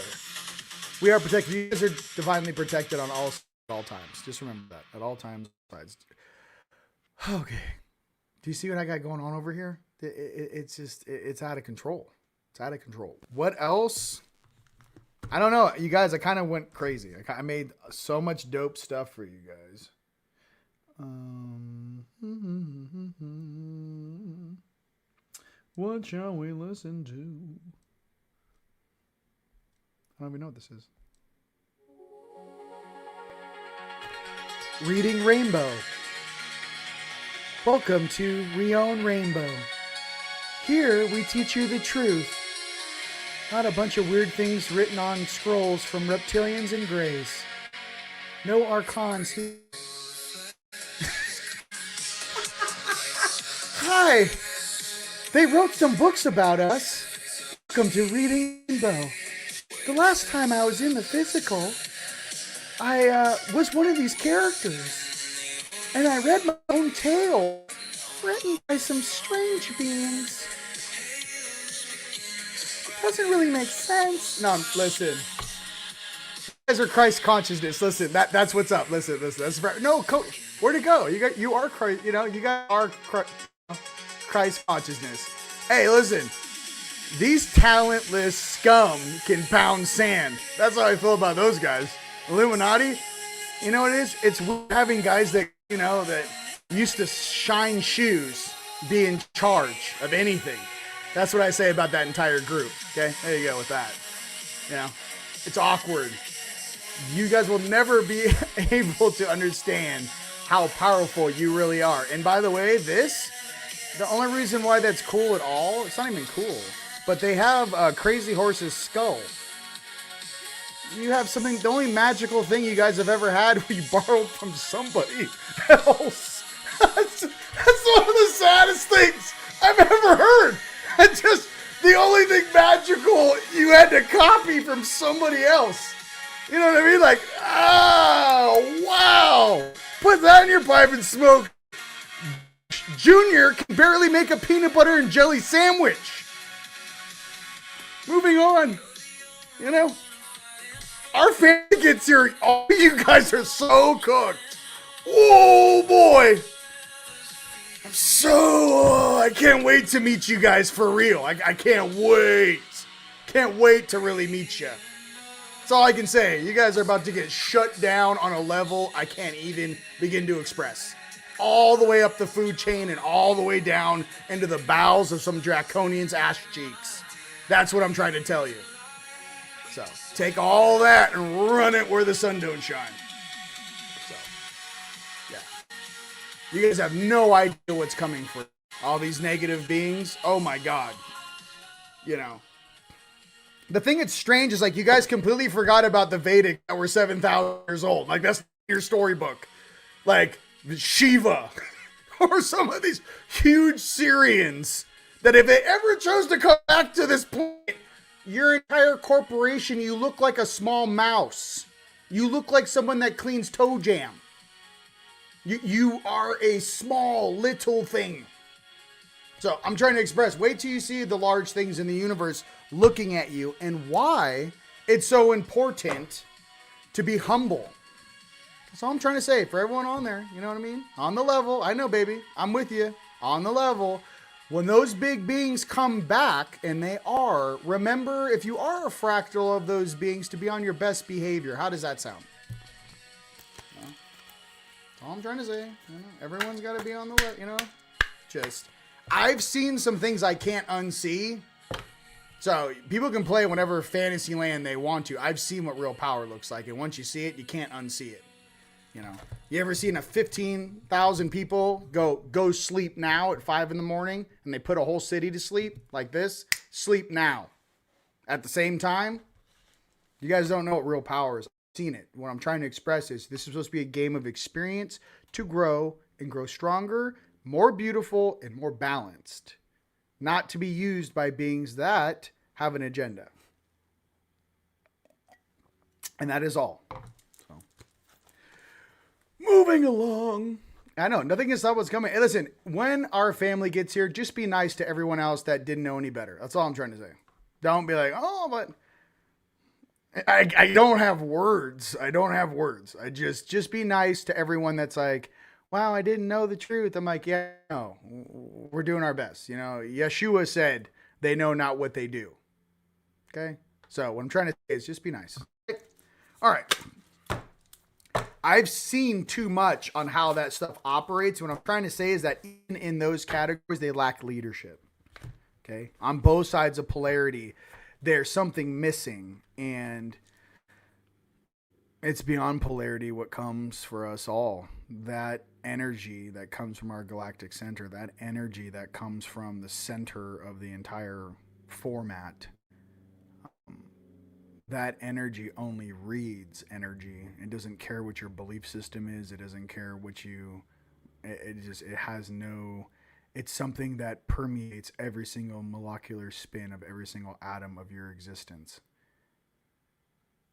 We are protected. You guys are divinely protected on all times. Just remember that. At all times. Okay. Do you see what I got going on over here? It's out of control. It's out of control. What else? I don't know. You guys, I kind of went crazy. I made so much dope stuff for you guys. What shall we listen to? I don't even know what this is. Reading Rainbow. Welcome to Rion Rainbow. Here we teach you the truth. Not a bunch of weird things written on scrolls from reptilians and greys. No archons. Hi! They wrote some books about us. Welcome to Reading Rainbow. The last time I was in the physical, I was one of these characters. And I read my own tale, written by some strange beings. It doesn't really make sense. No, listen. You guys are Christ consciousness. Listen, that's what's up. Listen. That's right. No, where'd it go? You are Christ. You know, you guys are Christ consciousness. Hey, listen. These talentless scum can pound sand. That's how I feel about those guys. Illuminati, you know what it is? It's having guys that, you know, that used to shine shoes be in charge of anything. That's what I say about that entire group. Okay, there you go with that. You know, it's awkward. You guys will never be able to understand how powerful you really are. And by the way, the only reason why that's cool at all, it's not even cool, but they have Crazy Horse's skull. You have something, the only magical thing you guys have ever had we borrowed from somebody else. That's one of the saddest things I've ever heard. It's just the only thing magical you had to copy from somebody else. You know what I mean? Like, oh, wow. Put that in your pipe and smoke. Junior can barely make a peanut butter and jelly sandwich. Moving on. You know? Our family gets here. Oh, you guys are so cooked. Oh, boy. So, I can't wait to meet you guys for real. I can't wait. Can't wait to really meet you. That's all I can say. You guys are about to get shut down on a level I can't even begin to express. All the way up the food chain and all the way down into the bowels of some draconian's ass cheeks. That's what I'm trying to tell you. So, take all that and run it where the sun don't shine. So, yeah. You guys have no idea what's coming for you. All these negative beings. Oh my God. You know. The thing that's strange is like you guys completely forgot about the Vedic that were 7,000 years old. Like that's your storybook. Like Shiva or some of these huge Syrians that if they ever chose to come back to this point, your entire corporation, you look like a small mouse. You look like someone that cleans toe jam. You are a small little thing. So I'm trying to express, wait till you see the large things in the universe looking at you and why it's so important to be humble. That's all I'm trying to say for everyone on there. You know what I mean? On the level. I know, baby. I'm with you. On the level. When those big beings come back, and they are, remember, if you are a fractal of those beings, to be on your best behavior. How does that sound? That's all I'm trying to say. You know, everyone's got to be on the level, you know? Just, I've seen some things I can't unsee. So people can play whatever fantasy land they want to. I've seen what real power looks like. And once you see it, you can't unsee it. You know, you ever seen a 15,000 people go sleep now at 5 in the morning and they put a whole city to sleep like this? Sleep now. At the same time, you guys don't know what real power is. I've seen it. What I'm trying to express is this is supposed to be a game of experience to grow and grow stronger, more beautiful, and more balanced. Not to be used by beings that have an agenda. And that is all. So, moving along. I know, nothing can stop what's coming. Hey, listen, when our family gets here, just be nice to everyone else that didn't know any better. That's all I'm trying to say. Don't be like, oh, but I don't have words. I don't have words. I just be nice to everyone that's like, wow, I didn't know the truth. I'm like, yeah, no, we're doing our best. You know, Yeshua said they know not what they do. Okay. So what I'm trying to say is just be nice. All right. I've seen too much on how that stuff operates. What I'm trying to say is that even in those categories, they lack leadership. Okay. On both sides of polarity, there's something missing, and it's beyond polarity what comes for us all. That energy that comes from our galactic center, that energy that comes from the center of the entire format, that energy only reads energy. It doesn't care what your belief system is. It doesn't care what you, it has no, it's something that permeates every single molecular spin of every single atom of your existence.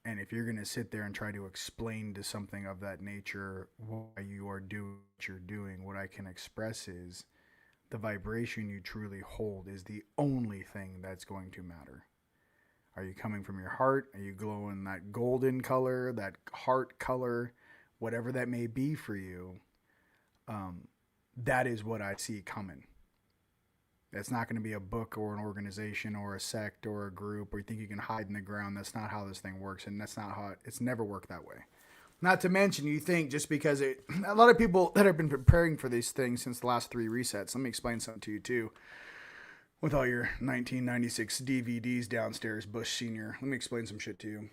And if you're going to sit there and try to explain to something of that nature why you are doing what you're doing, what I can express is the vibration you truly hold is the only thing that's going to matter. Are you coming from your heart? Are you glowing that golden color, that heart color, whatever that may be for you? That is what I see coming. It's not going to be a book or an organization or a sect or a group where you think you can hide in the ground. That's not how this thing works, and that's not how it's never worked that way. Not to mention, you think just because a lot of people that have been preparing for these things since the last 3 resets. Let me explain something to you too. With all your 1996 DVDs downstairs, Bush Sr., let me explain some shit to you.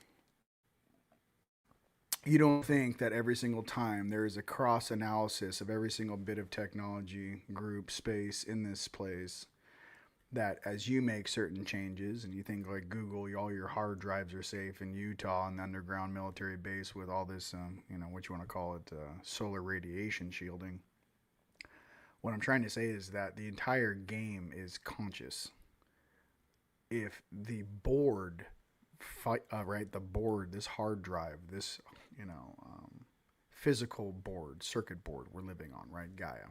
You don't think that every single time there is a cross analysis of every single bit of technology, group, space in this place, that as you make certain changes, and you think like Google, all your hard drives are safe in Utah and the underground military base with all this, what you want to call it, solar radiation shielding. What I'm trying to say is that the entire game is conscious. If the board, the board, this hard drive, this, physical board, circuit board we're living on, right, Gaia.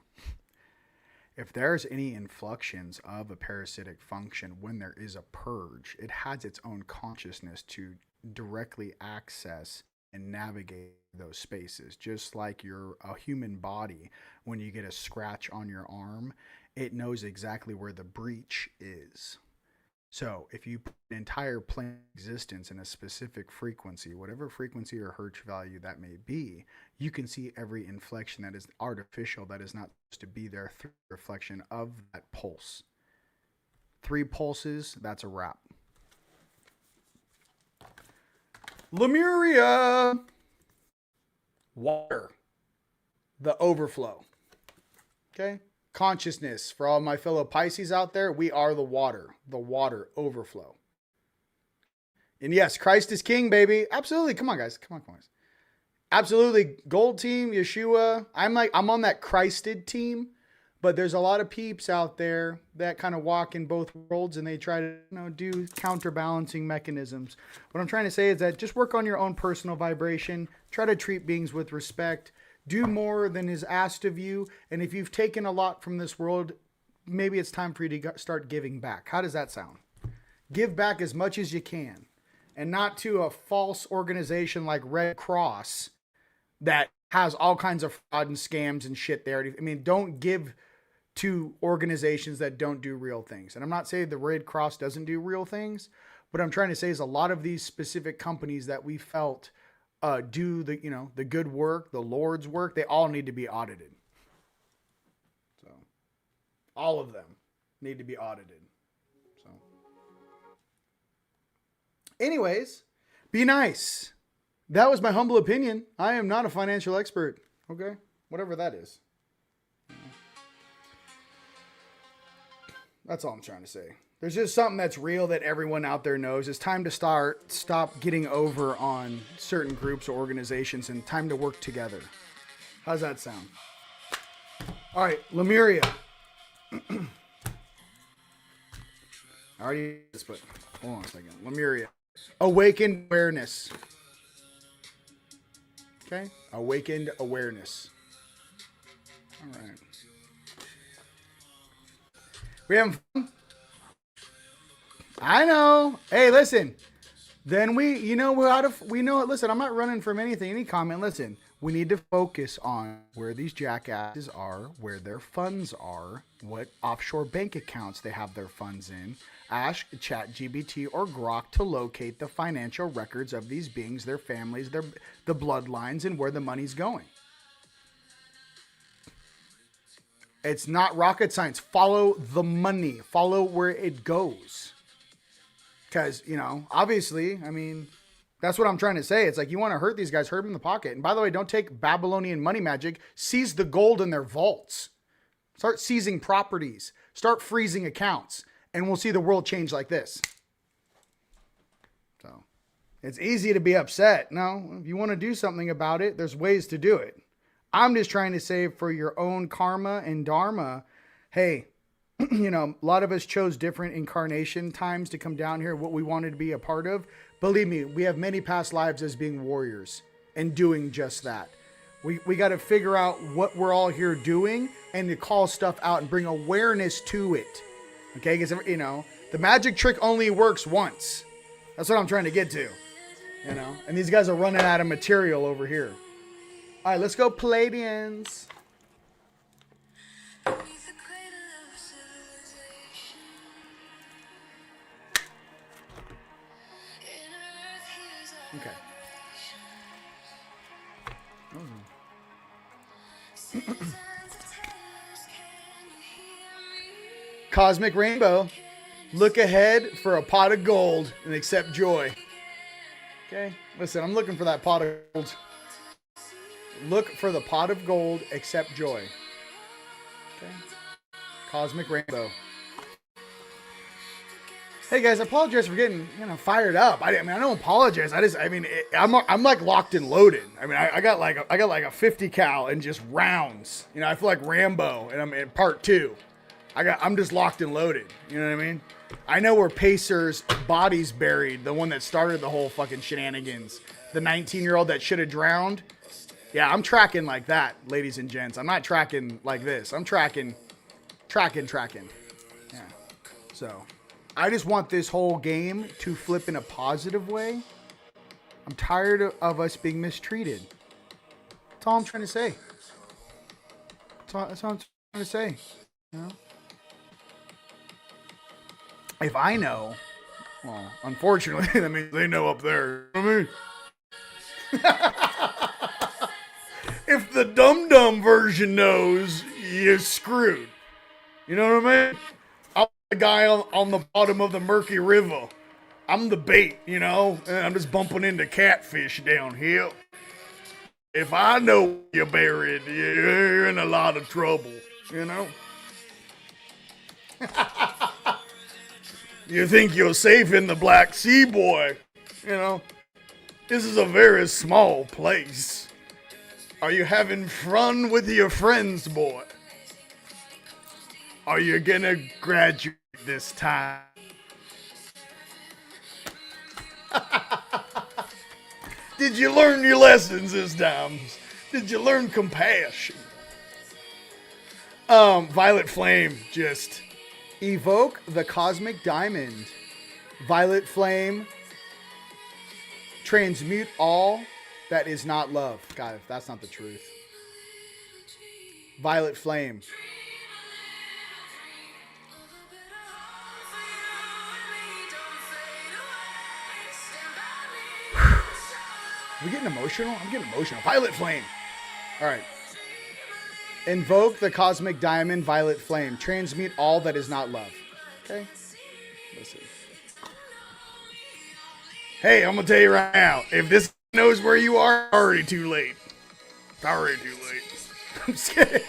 If there's any influxions of a parasitic function when there is a purge, it has its own consciousness to directly access and navigate those spaces. Just like a human body, when you get a scratch on your arm, it knows exactly where the breach is. So if you put an entire plane of existence in a specific frequency, whatever frequency or hertz value that may be, you can see every inflection that is artificial, that is not supposed to be there, through the reflection of that pulse. 3 pulses, that's a wrap. Lemuria. Water. The overflow. Okay? Consciousness. For all my fellow Pisces out there, we are the water. The water overflow. And yes, Christ is king, baby. Absolutely. Come on, guys. Come on, guys. Absolutely. Gold team, Yeshua. I'm on that Christed team. But there's a lot of peeps out there that kind of walk in both worlds, and they try to, do counterbalancing mechanisms. What I'm trying to say is that just work on your own personal vibration. Try to treat beings with respect. Do more than is asked of you. And if you've taken a lot from this world, maybe it's time for you to start giving back. How does that sound? Give back as much as you can. And not to a false organization like Red Cross that has all kinds of fraud and scams and shit there. I mean, don't give to organizations that don't do real things. And I'm not saying the Red Cross doesn't do real things. What I'm trying to say is a lot of these specific companies that we felt do the good work, the Lord's work, they all need to be audited. So all of them need to be audited. So anyways, be nice. That was my humble opinion. I am not a financial expert. Okay? Whatever that is. That's all I'm trying to say. There's just something that's real that everyone out there knows. It's time to stop getting over on certain groups or organizations and time to work together. How's that sound? All right, Lemuria. I already did this, but hold on a second. Lemuria. Awakened awareness. Okay? Awakened awareness. All right. We having fun? I know. Hey, listen. Then we know it. Listen, I'm not running from anything, any comment. Listen, we need to focus on where these jackasses are, where their funds are, what offshore bank accounts they have their funds in. Ask ChatGPT or Grok to locate the financial records of these beings, their families, the bloodlines, and where the money's going. It's not rocket science. Follow the money. Follow where it goes. Because, obviously, I mean, that's what I'm trying to say. It's like, you want to hurt these guys, hurt them in the pocket. And by the way, don't take Babylonian money magic. Seize the gold in their vaults. Start seizing properties. Start freezing accounts. And we'll see the world change like this. So, it's easy to be upset. No, if you want to do something about it, there's ways to do it. I'm just trying to say, for your own karma and dharma, hey, a lot of us chose different incarnation times to come down here, what we wanted to be a part of. Believe me, we have many past lives as being warriors and doing just that. We got to figure out what we're all here doing and to call stuff out and bring awareness to it. Okay? Because, the magic trick only works once. That's what I'm trying to get to. And these guys are running out of material over here. All right, let's go, Palladians. Okay. Cosmic Rainbow. Look ahead for a pot of gold and accept joy. Okay? Listen, I'm looking for that pot of gold. Look for the pot of gold, accept joy. Okay? Cosmic Rainbow. Hey guys, I apologize for getting fired up. I don't apologize. I'm like locked and loaded. I got like a 50 cal and just rounds. I feel like Rambo, and I'm in part 2. I'm just locked and loaded. You know what I mean? I know where Pacer's body's buried. The one that started the whole fucking shenanigans. The 19-year-old that should have drowned. Yeah, I'm tracking like that, ladies and gents. I'm not tracking like this. I'm tracking. Yeah. So, I just want this whole game to flip in a positive way. I'm tired of us being mistreated. That's all I'm trying to say. That's all I'm trying to say. You know? If I know, well, unfortunately, that means they know up there. You know what I mean? If the dum-dum version knows, you're screwed. You know what I mean? I'm the guy on the bottom of the murky river. I'm the bait, you know? And I'm just bumping into catfish down here. If I know you're buried, you're in a lot of trouble, you know? You think you're safe in the Black Sea, boy? You know? This is a very small place. Are you having fun with your friends, boy? Are you gonna graduate this time? Did you learn your lessons this time? Did you learn compassion? Violet Flame, just evoke the cosmic diamond. Violet Flame, transmute all that is not love. God, if that's not the truth. Violet Flame. We getting emotional? I'm getting emotional. Violet Flame. All right. Invoke the cosmic diamond, Violet Flame. Transmute all that is not love. Okay? Listen. Hey, I'm going to tell you right now. If this knows where you are, already too late. Already too late. I'm just kidding.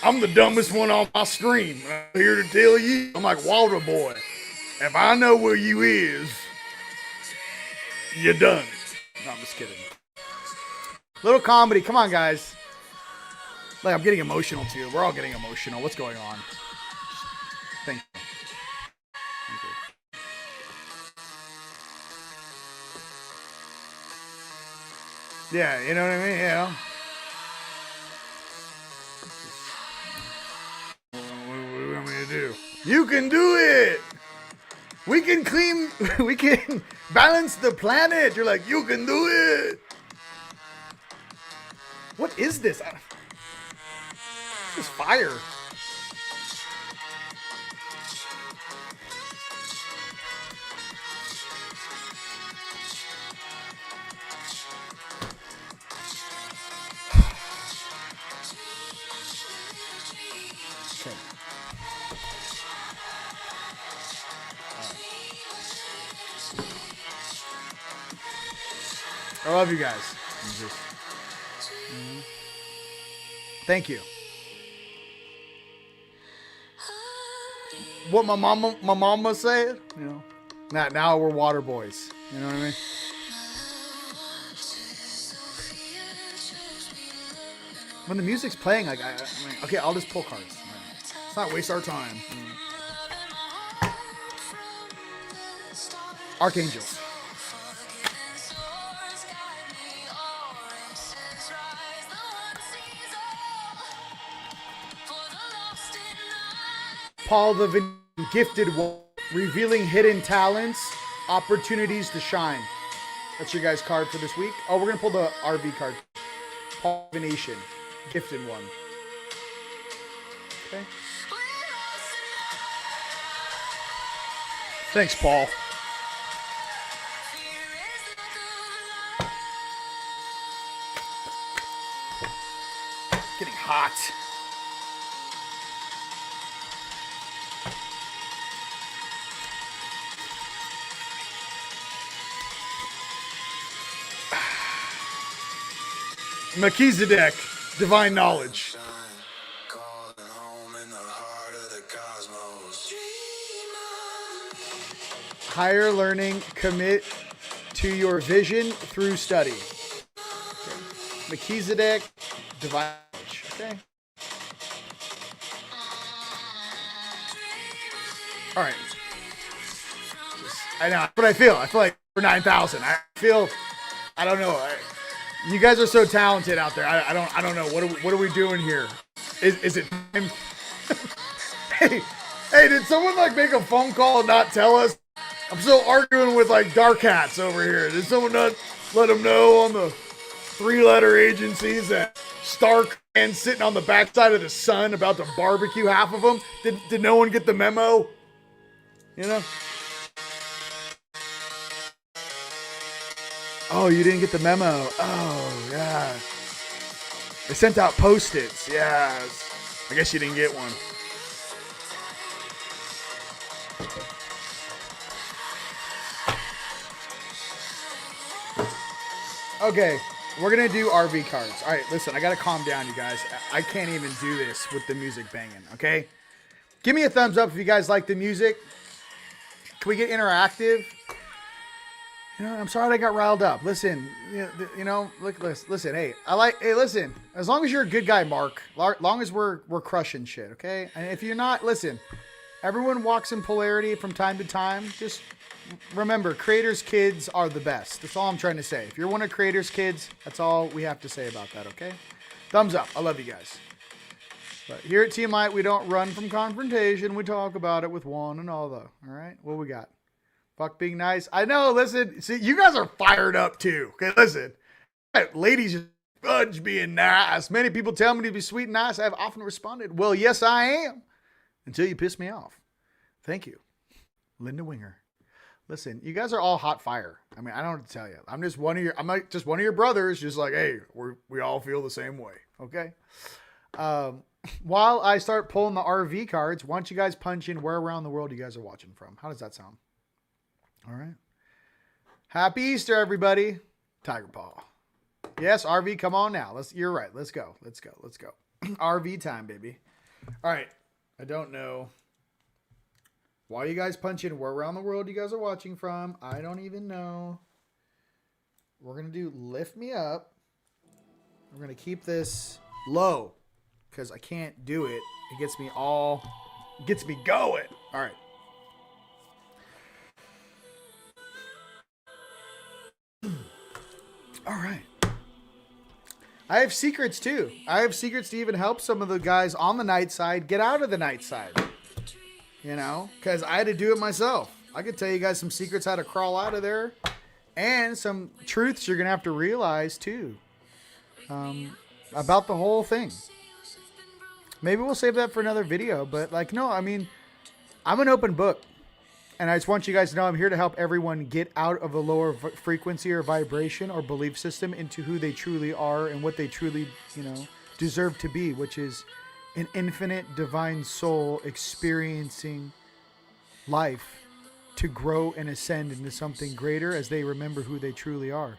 I'm the dumbest one on my stream. I'm here to tell you. I'm like Walter Boy. If I know where you is, you're done. No, I'm just kidding. Little comedy. Come on, guys. Like, I'm getting emotional, too. We're all getting emotional. What's going on? Thank you. Thank you. Yeah, you know what I mean? Yeah. What do you want me to do? You can do it! We can we can balance the planet. You're like, you can do it. What is this? This is fire. Okay. I love you guys. Thank you. What my mama said, you know. Now we're water boys. You know what I mean? When the music's playing, like I mean, okay, I'll just pull cards. Let's not waste our time. Archangels. Paul the Gifted One, revealing hidden talents, opportunities to shine. That's your guys' card for this week. Oh, we're going to pull the RV card. Paul Venetian, Gifted One. Okay. Thanks, Paul. Getting hot. Melchizedek, divine knowledge. Higher learning, commit to your vision through study. Okay. Melchizedek, divine knowledge. Okay. All right. I know. That's what I feel. I feel like for 9,000. I don't know. You guys are so talented out there. I don't know. What are we doing here? Is it time? Hey, did someone like make a phone call and not tell us? I'm still arguing with like dark hats over here. Did someone not let them know on the 3-letter agencies that Stark and sitting on the backside of the sun about to barbecue half of them? Did no one get the memo? You know? Oh, you didn't get the memo. Oh, yeah. They sent out Post-its. Yes. I guess you didn't get one. Okay, we're going to do RV cards. All right, listen, I got to calm down, you guys. I can't even do this with the music banging, okay? Give me a thumbs up if you guys like the music. Can we get interactive? You know, I'm sorry I got riled up. Listen, listen. Hey, listen. As long as you're a good guy, Mark. Long as we're crushing shit, okay? And if you're not, listen. Everyone walks in polarity from time to time. Just remember, creators' kids are the best. That's all I'm trying to say. If you're one of creators' kids, that's all we have to say about that, okay? Thumbs up. I love you guys. But here at TeamLight, we don't run from confrontation. We talk about it with one and all the. All right? What we got? Fuck being nice. I know, listen. See, you guys are fired up too. Okay, listen. Ladies just fudge being nice. Many people tell me to be sweet and nice. I have often responded, well, yes, I am. Until you piss me off. Thank you. Linda Winger. Listen, you guys are all hot fire. I mean, I don't know what to tell you. I'm like just one of your brothers, just like, hey, we all feel the same way. Okay. While I start pulling the RV cards, why don't you guys punch in where around the world you guys are watching from? How does that sound? All right. Happy Easter, everybody. Tiger Paw. Yes, RV, come on now. You're right. Let's go. RV time, baby. All right. I don't know why you guys punch in where around the world you guys are watching from. I don't even know. We're going to do Lift Me Up. We're going to keep this low because I can't do it. It gets me going. All right. All right. I have secrets too. I have secrets to even help some of the guys on the night side get out of the night side. You know, because I had to do it myself. I could tell you guys some secrets how to crawl out of there and some truths you're going to have to realize too about the whole thing. Maybe we'll save that for another video, but like, no, I mean, I'm an open book. And I just want you guys to know I'm here to help everyone get out of a lower frequency or vibration or belief system into who they truly are and what they truly, deserve to be, which is an infinite divine soul experiencing life to grow and ascend into something greater as they remember who they truly are.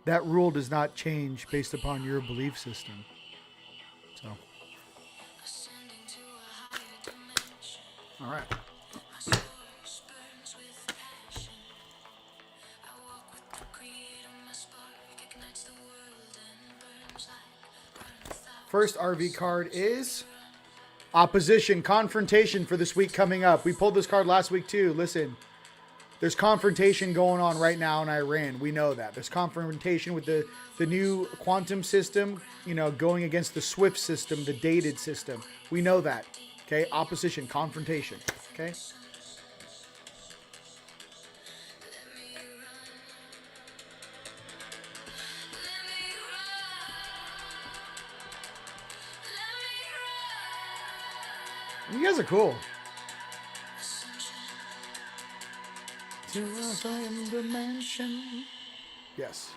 That rule does not change based upon your belief system. So, all right. First RV card is opposition, confrontation for this week coming up. We pulled this card last week too. Listen, there's confrontation going on right now in Iran. We know that. There's confrontation with the new quantum system, going against the SWIFT system, the dated system. We know that. Okay, opposition, confrontation. Okay. You guys are cool. Dimension. Yes.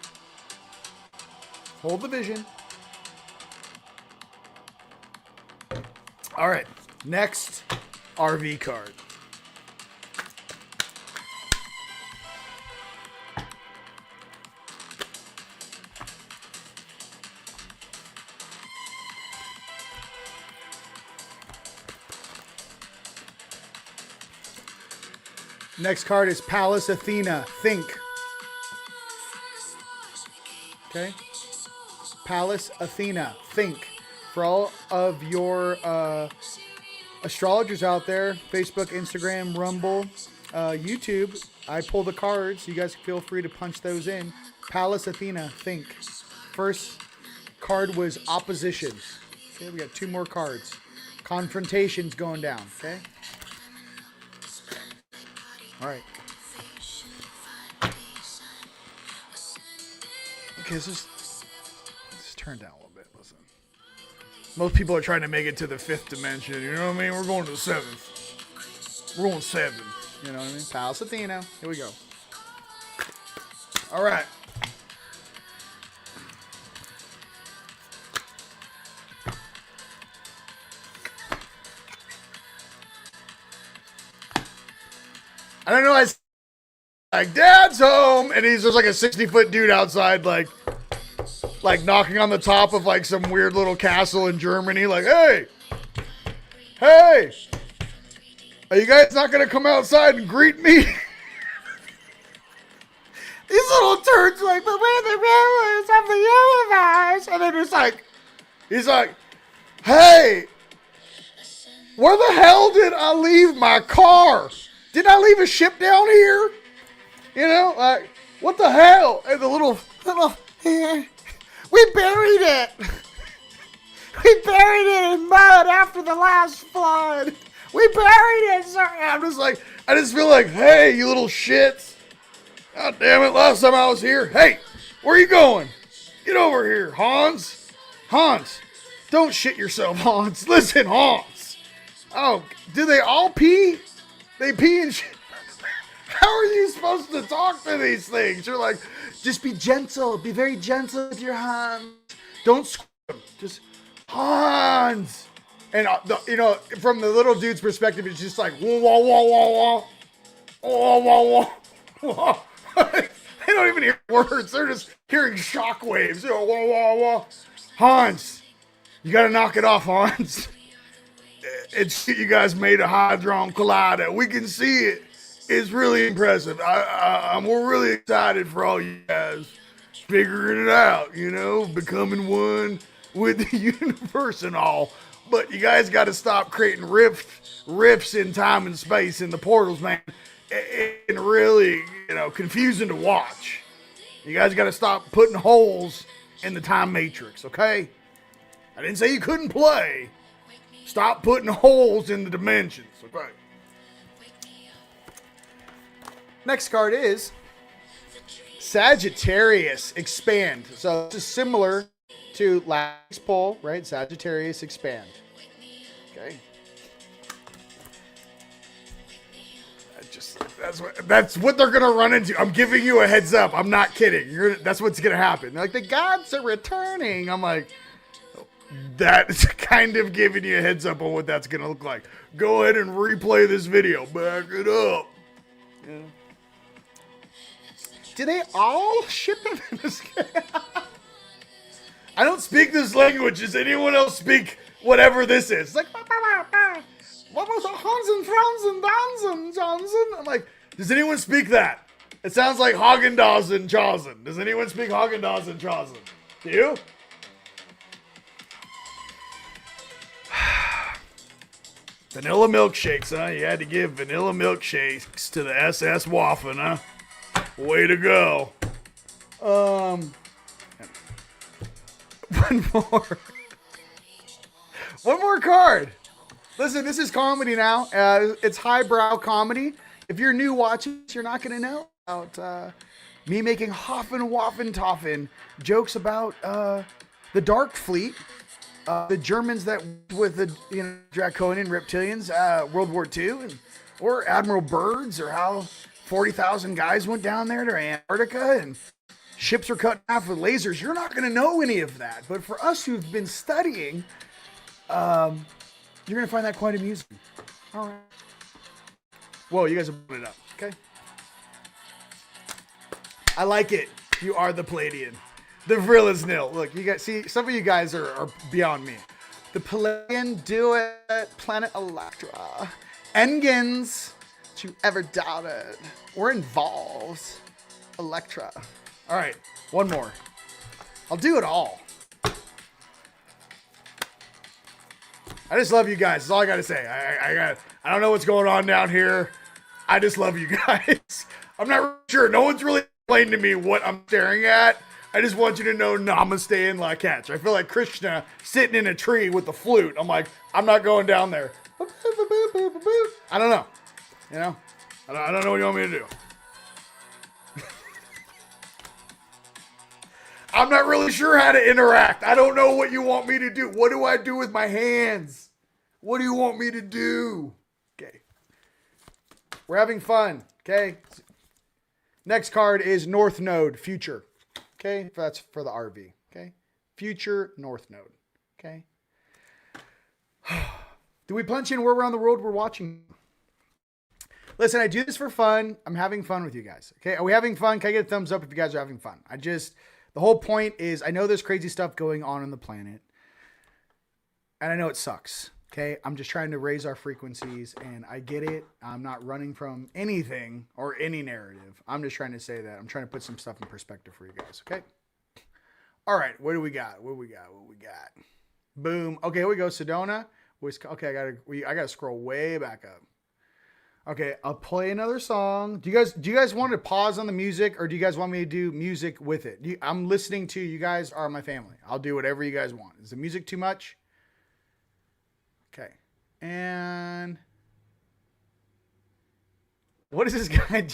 Hold the vision. All right. Next RV card. Next card is Pallas Athena. Think. Okay. Pallas Athena. Think. For all of your astrologers out there, Facebook, Instagram, Rumble, YouTube, I pull the cards. You guys feel free to punch those in. Pallas Athena. Think. First card was opposition. Okay, we got two more cards. Confrontation's going down. Okay. All right. Okay, let's turn down a little bit. Listen. Most people are trying to make it to the 5th dimension. You know what I mean? We're going to the 7th. We're going 7. You know what I mean? Palace Athena. Here we go. All right. I don't know. I like, Dad's home, and he's just like a 60-foot dude outside, like knocking on the top of like some weird little castle in Germany. Like, hey, are you guys not gonna come outside and greet me? These little turds are like, but we're the rulers of the universe, and then he's like, hey, where the hell did I leave my car? Did I leave a ship down here? You know, like, what the hell? And the little, we buried it. We buried it in mud after the last flood. We buried it, sir. I'm just like, I just feel like, hey, you little shits. God damn it, last time I was here. Hey, where are you going? Get over here, Hans. Hans, don't shit yourself, Hans. Listen, Hans. Oh, do they all pee? They pee and shit. How are you supposed to talk to these things? You're like, just be gentle. Be very gentle with your Hans. Don't scream. Just, Hans. And, you know, from the little dude's perspective, it's just like, whoa, whoa, whoa, whoa, whoa, whoa, whoa, whoa. They don't even hear words. They're just hearing shockwaves. You know, whoa, whoa, whoa. Hans, you got to knock it off, Hans. It's you guys made a Hadron Collider. We can see it. It's really impressive. We're really excited for all you guys figuring it out, you know, becoming one with the universe and all. But you guys got to stop creating rifts in time and space in the portals, man. It's really, you know, confusing to watch. You guys got to stop putting holes in the time matrix, okay? I didn't say you couldn't play. Stop putting holes in the dimensions, okay? Next card is Sagittarius Expand. So this is similar to last poll, right? Sagittarius Expand. Okay. That's what they're gonna run into. I'm giving you a heads up. I'm not kidding. That's what's gonna happen. They're like, the gods are returning. I'm like, that's kind of giving you a heads up on what that's gonna look like. Go ahead and replay this video. Back it up. Yeah. Do they all ship him in this game? I don't speak this language. Does anyone else speak whatever this is? It's like, what was the Hans and Franz and Dansen Johnson? I'm like, does anyone speak that? It sounds like Haagen-Dazs and Chazen. Does anyone speak Haagen-Dazs and Chazen? Do you? Vanilla milkshakes, huh? You had to give vanilla milkshakes to the SS Waffen, huh? Way to go. One more. One more card. Listen, this is comedy now. It's highbrow comedy. If you're new watching this, you're not going to know about me making Hoffen Waffen Toffen jokes about the Dark Fleet, the Germans that with the draconian reptilians, World War II, or Admiral Byrds, or how 40,000 guys went down there to Antarctica and ships were cut in half with lasers. You're not going to know any of that. But for us who've been studying, you're going to find that quite amusing. All right. Whoa, you guys have put it up. Okay. I like it. You are the Palladian. The Vril is nil. Look, you guys see, some of you guys are beyond me. The Palladian, do it. Planet Electra. Engens. You ever doubted or involved Electra. All right, one more. I'll do it all. I just love you guys. That's all I gotta say. I don't know what's going on down here. I just love you guys. I'm not really sure. No one's really explained to me what I'm staring at. I just want you to know namaste and la catch. I feel like Krishna sitting in a tree with the flute. I'm like, I'm not going down there. I don't know. You know, I don't know what you want me to do. I'm not really sure how to interact. I don't know what you want me to do. What do I do with my hands? What do you want me to do? Okay. We're having fun. Okay. Next card is North Node Future. Okay. That's for the RV. Okay. Future North Node. Okay. Do we punch in where around the world we're watching? Listen, I do this for fun. I'm having fun with you guys. Okay. Are we having fun? Can I get a thumbs up if you guys are having fun? The whole point is I know there's crazy stuff going on the planet. And I know it sucks. Okay. I'm just trying to raise our frequencies and I get it. I'm not running from anything or any narrative. I'm just trying to say that. I'm trying to put some stuff in perspective for you guys. Okay. All right. What do we got? What we got? Boom. Okay. Here we go. Sedona. Okay. I gotta scroll way back up. Okay, I'll play another song. Do you guys want to pause on the music or do you guys want me to do music with it? I'm listening to you guys are my family. I'll do whatever you guys want. Is the music too much? Okay. And what is this guy?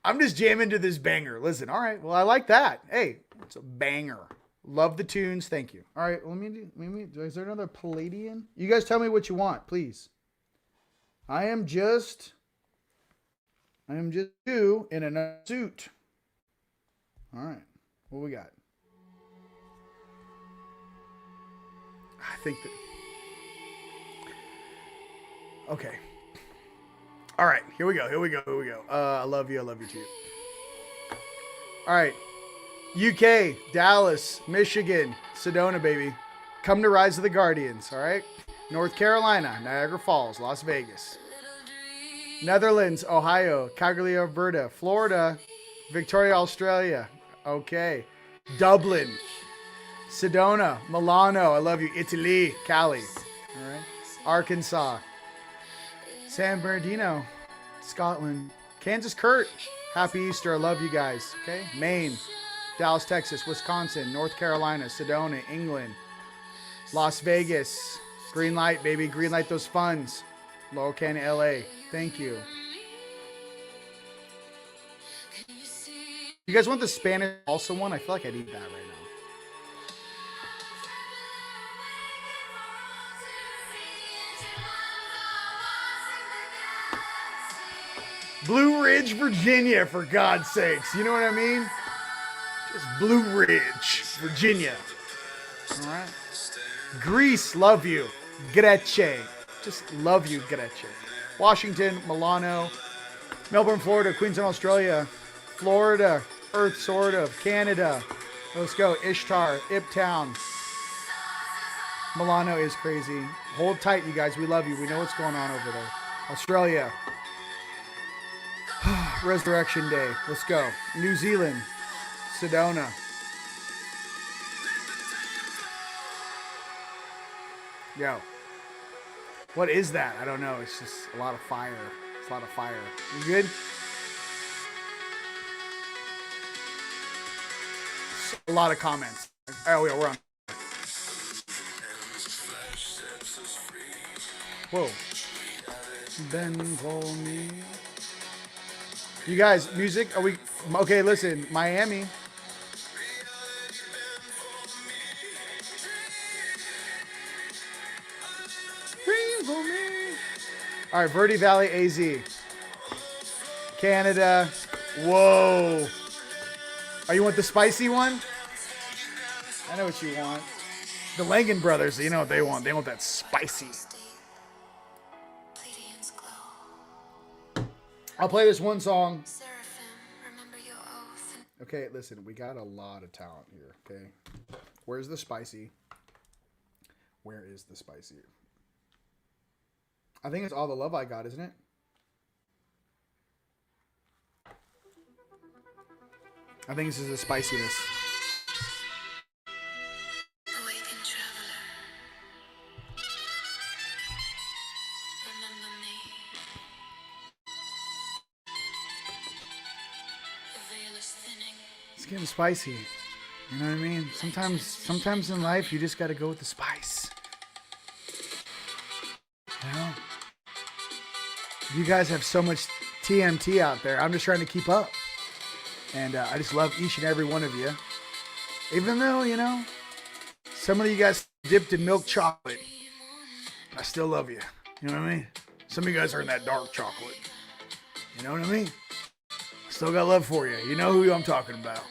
I'm just jamming to this banger. Listen, all right. Well, I like that. Hey, it's a banger. Love the tunes. Thank you. All right. Is there another Palladian? You guys tell me what you want, please. I am just you in a suit. All right. What we got? I think that. Okay. All right. Here we go. I love you. I love you too. All right. UK, Dallas, Michigan, Sedona, baby. Come to Rise of the Guardians. All right. North Carolina, Niagara Falls, Las Vegas. Netherlands, Ohio, Calgary, Alberta, Florida, Victoria, Australia. Okay. Dublin, Sedona, Milano, I love you. Italy, Cali. All right. Arkansas, San Bernardino, Scotland. Kansas, Kurt. Happy Easter. I love you guys. Okay. Maine, Dallas, Texas, Wisconsin, North Carolina, Sedona, England, Las Vegas. Green light, baby. Green light those funds. Laurel Canyon, LA. Thank you. You guys want the Spanish also one? I feel like I need that right now. Blue Ridge, Virginia, for God's sakes. You know what I mean? Just Blue Ridge, Virginia. All right. Greece, love you. Grece. Just love you, Grece. Washington, Milano, Melbourne, Florida, Queensland, Australia, Florida, Earth, sort of, Canada. Let's go. Ishtar, Iptown. Milano is crazy. Hold tight, you guys. We love you. We know what's going on over there. Australia. Resurrection Day. Let's go. New Zealand. Sedona. Yo. What is that? I don't know. It's just a lot of fire. It's a lot of fire. You good? A lot of comments. Oh, yeah, we're on. Whoa. Bend for me. You guys, music? Are we... Okay, listen. Miami. All right, Verde Valley, AZ. Canada. Whoa. Oh, you want the spicy one? I know what you want. The Langan brothers, you know what they want. They want that spicy. I'll play this one song. Okay, listen, we got a lot of talent here, okay? Where's the spicy? Where is the spicy? I think it's All the Love I Got, isn't it? I think this is the spiciness. It's getting spicy. You know what I mean? Sometimes in life you just got to go with the spice. You know? You guys have so much TMT out there. I'm just trying to keep up. And I just love each and every one of you. Even though, you know, some of you guys dipped in milk chocolate, I still love you. You know what I mean? Some of you guys are in that dark chocolate. You know what I mean? Still got love for you. You know who I'm talking about.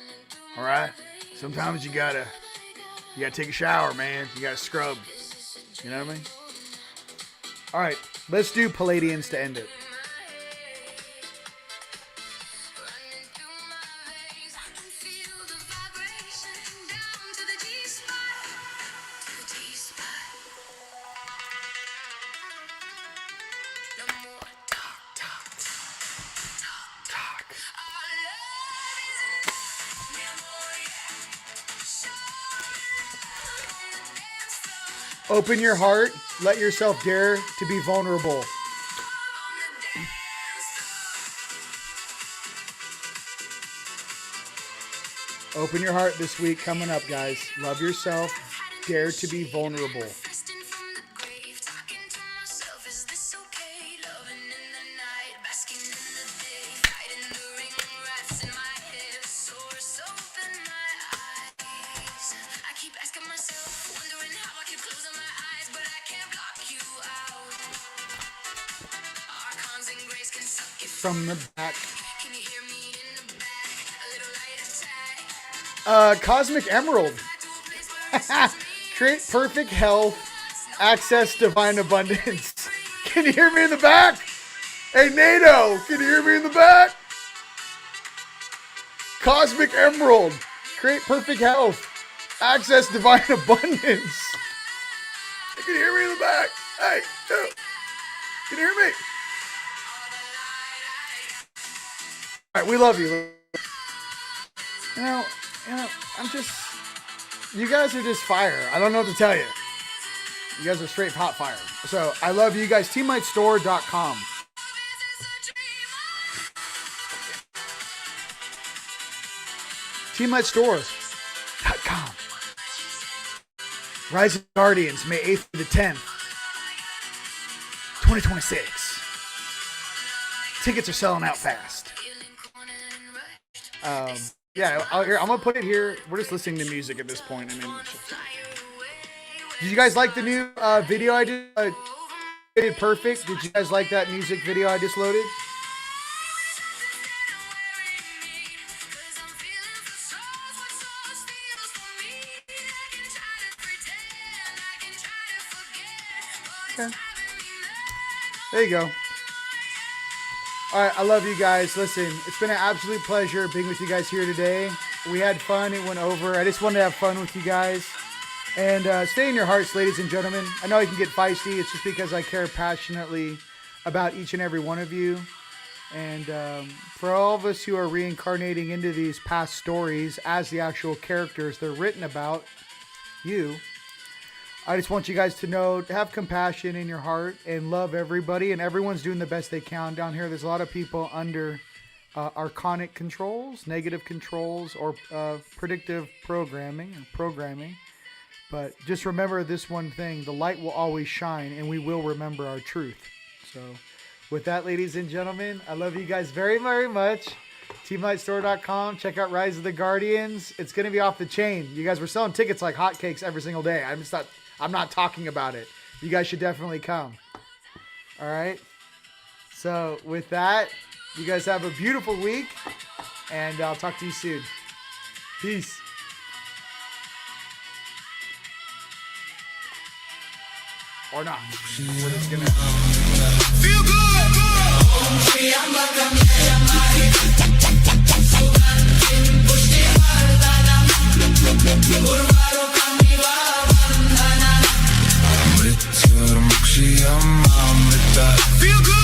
All right? Sometimes you gotta take a shower, man. You gotta scrub. You know what I mean? All right, let's do Palladians to end it. Open your heart. Let yourself dare to be vulnerable. Open your heart this week coming up, guys. Love yourself. Dare to be vulnerable. From the back. Cosmic Emerald. Create perfect health. Access divine abundance. Can you hear me in the back? Hey, NATO, can you hear me in the back? Cosmic Emerald. Create perfect health. Access divine abundance. Can you hear me in the back? Hey, can you hear me? All right, we love you. You know, you guys are just fire. I don't know what to tell you. You guys are straight hot fire. So I love you guys. TeamLightStore.com. TeamLightStores.com. Rising Guardians, May 8th to the 10th, 2026. Tickets are selling out fast. Yeah, I'm gonna put it here. We're just listening to music at this point. I mean, did you guys like the new video I did? Perfect. Did you guys like that music video I just loaded? Okay. There you go. All right, I love you guys. Listen, it's been an absolute pleasure being with you guys here today. We had fun. It went over. I just wanted to have fun with you guys. And stay in your hearts, ladies and gentlemen. I know I can get feisty. It's just because I care passionately about each and every one of you. And for all of us who are reincarnating into these past stories as the actual characters they're written about, you, I just want you guys to know, to have compassion in your heart and love everybody. And everyone's doing the best they can down here. There's a lot of people under archonic controls, negative controls, or predictive programming. But just remember this one thing. The light will always shine, and we will remember our truth. So with that, ladies and gentlemen, I love you guys very, very much. TeamLightStore.com. Check out Rise of the Guardians. It's going to be off the chain. You guys were selling tickets like hotcakes every single day. I'm not talking about it. You guys should definitely come. All right. So with that, you guys have a beautiful week, and I'll talk to you soon. Peace. Or not. We're just gonna feel good. Feel good.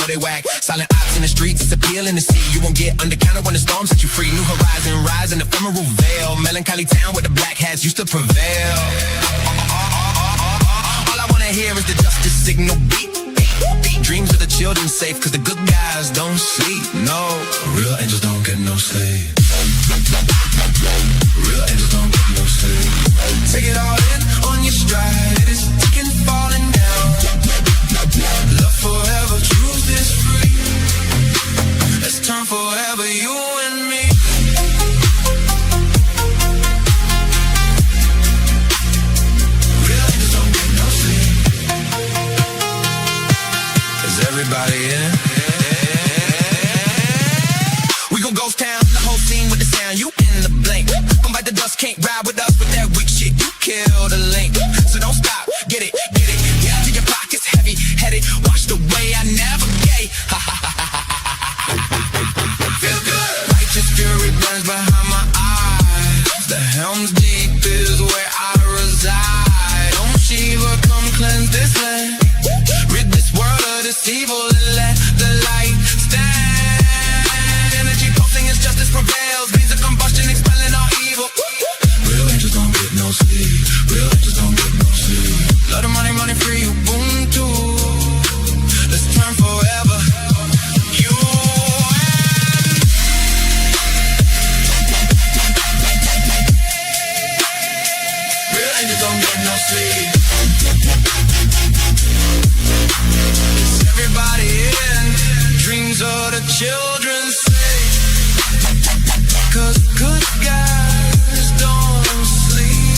know they whack. Silent ops in the streets, it's appealing to see. You won't get undercounted when the storm set you free. New horizon, rise in ephemeral veil. Melancholy town where the black hats used to prevail. All I wanna hear is the justice signal beat. Dreams of the children safe, cause the good guys don't sleep, no. Real angels don't get no sleep. Real angels don't get no sleep. Take it all in on your stride. It is ticking, falling down. Love forever, truth is free. Let's turn forever, you and me. Real angels don't get no sleep. Is everybody in? We gon' ghost town, the whole scene with the sound. You in the blink. Come bite the dust, can't ride with us with that weak shit. You kill the link. So don't stop, get it, get it. Yeah, to your pockets heavy headed. Watch the way I navigate. Feel good. Righteous fury burns behind my eyes. The helm's deep is where I reside. Don't Shiva come cleanse this land. Rid this world of this evil and let the light stand. Energy pulsing as justice prevails. Means of combustion expelling all evil. Real angels don't get no sleep. Real angels don't get no sleep. Lot of money, money free, Ubuntu. Let's turn forever. You and real angels don't get no sleep. Everybody in dreams of the children.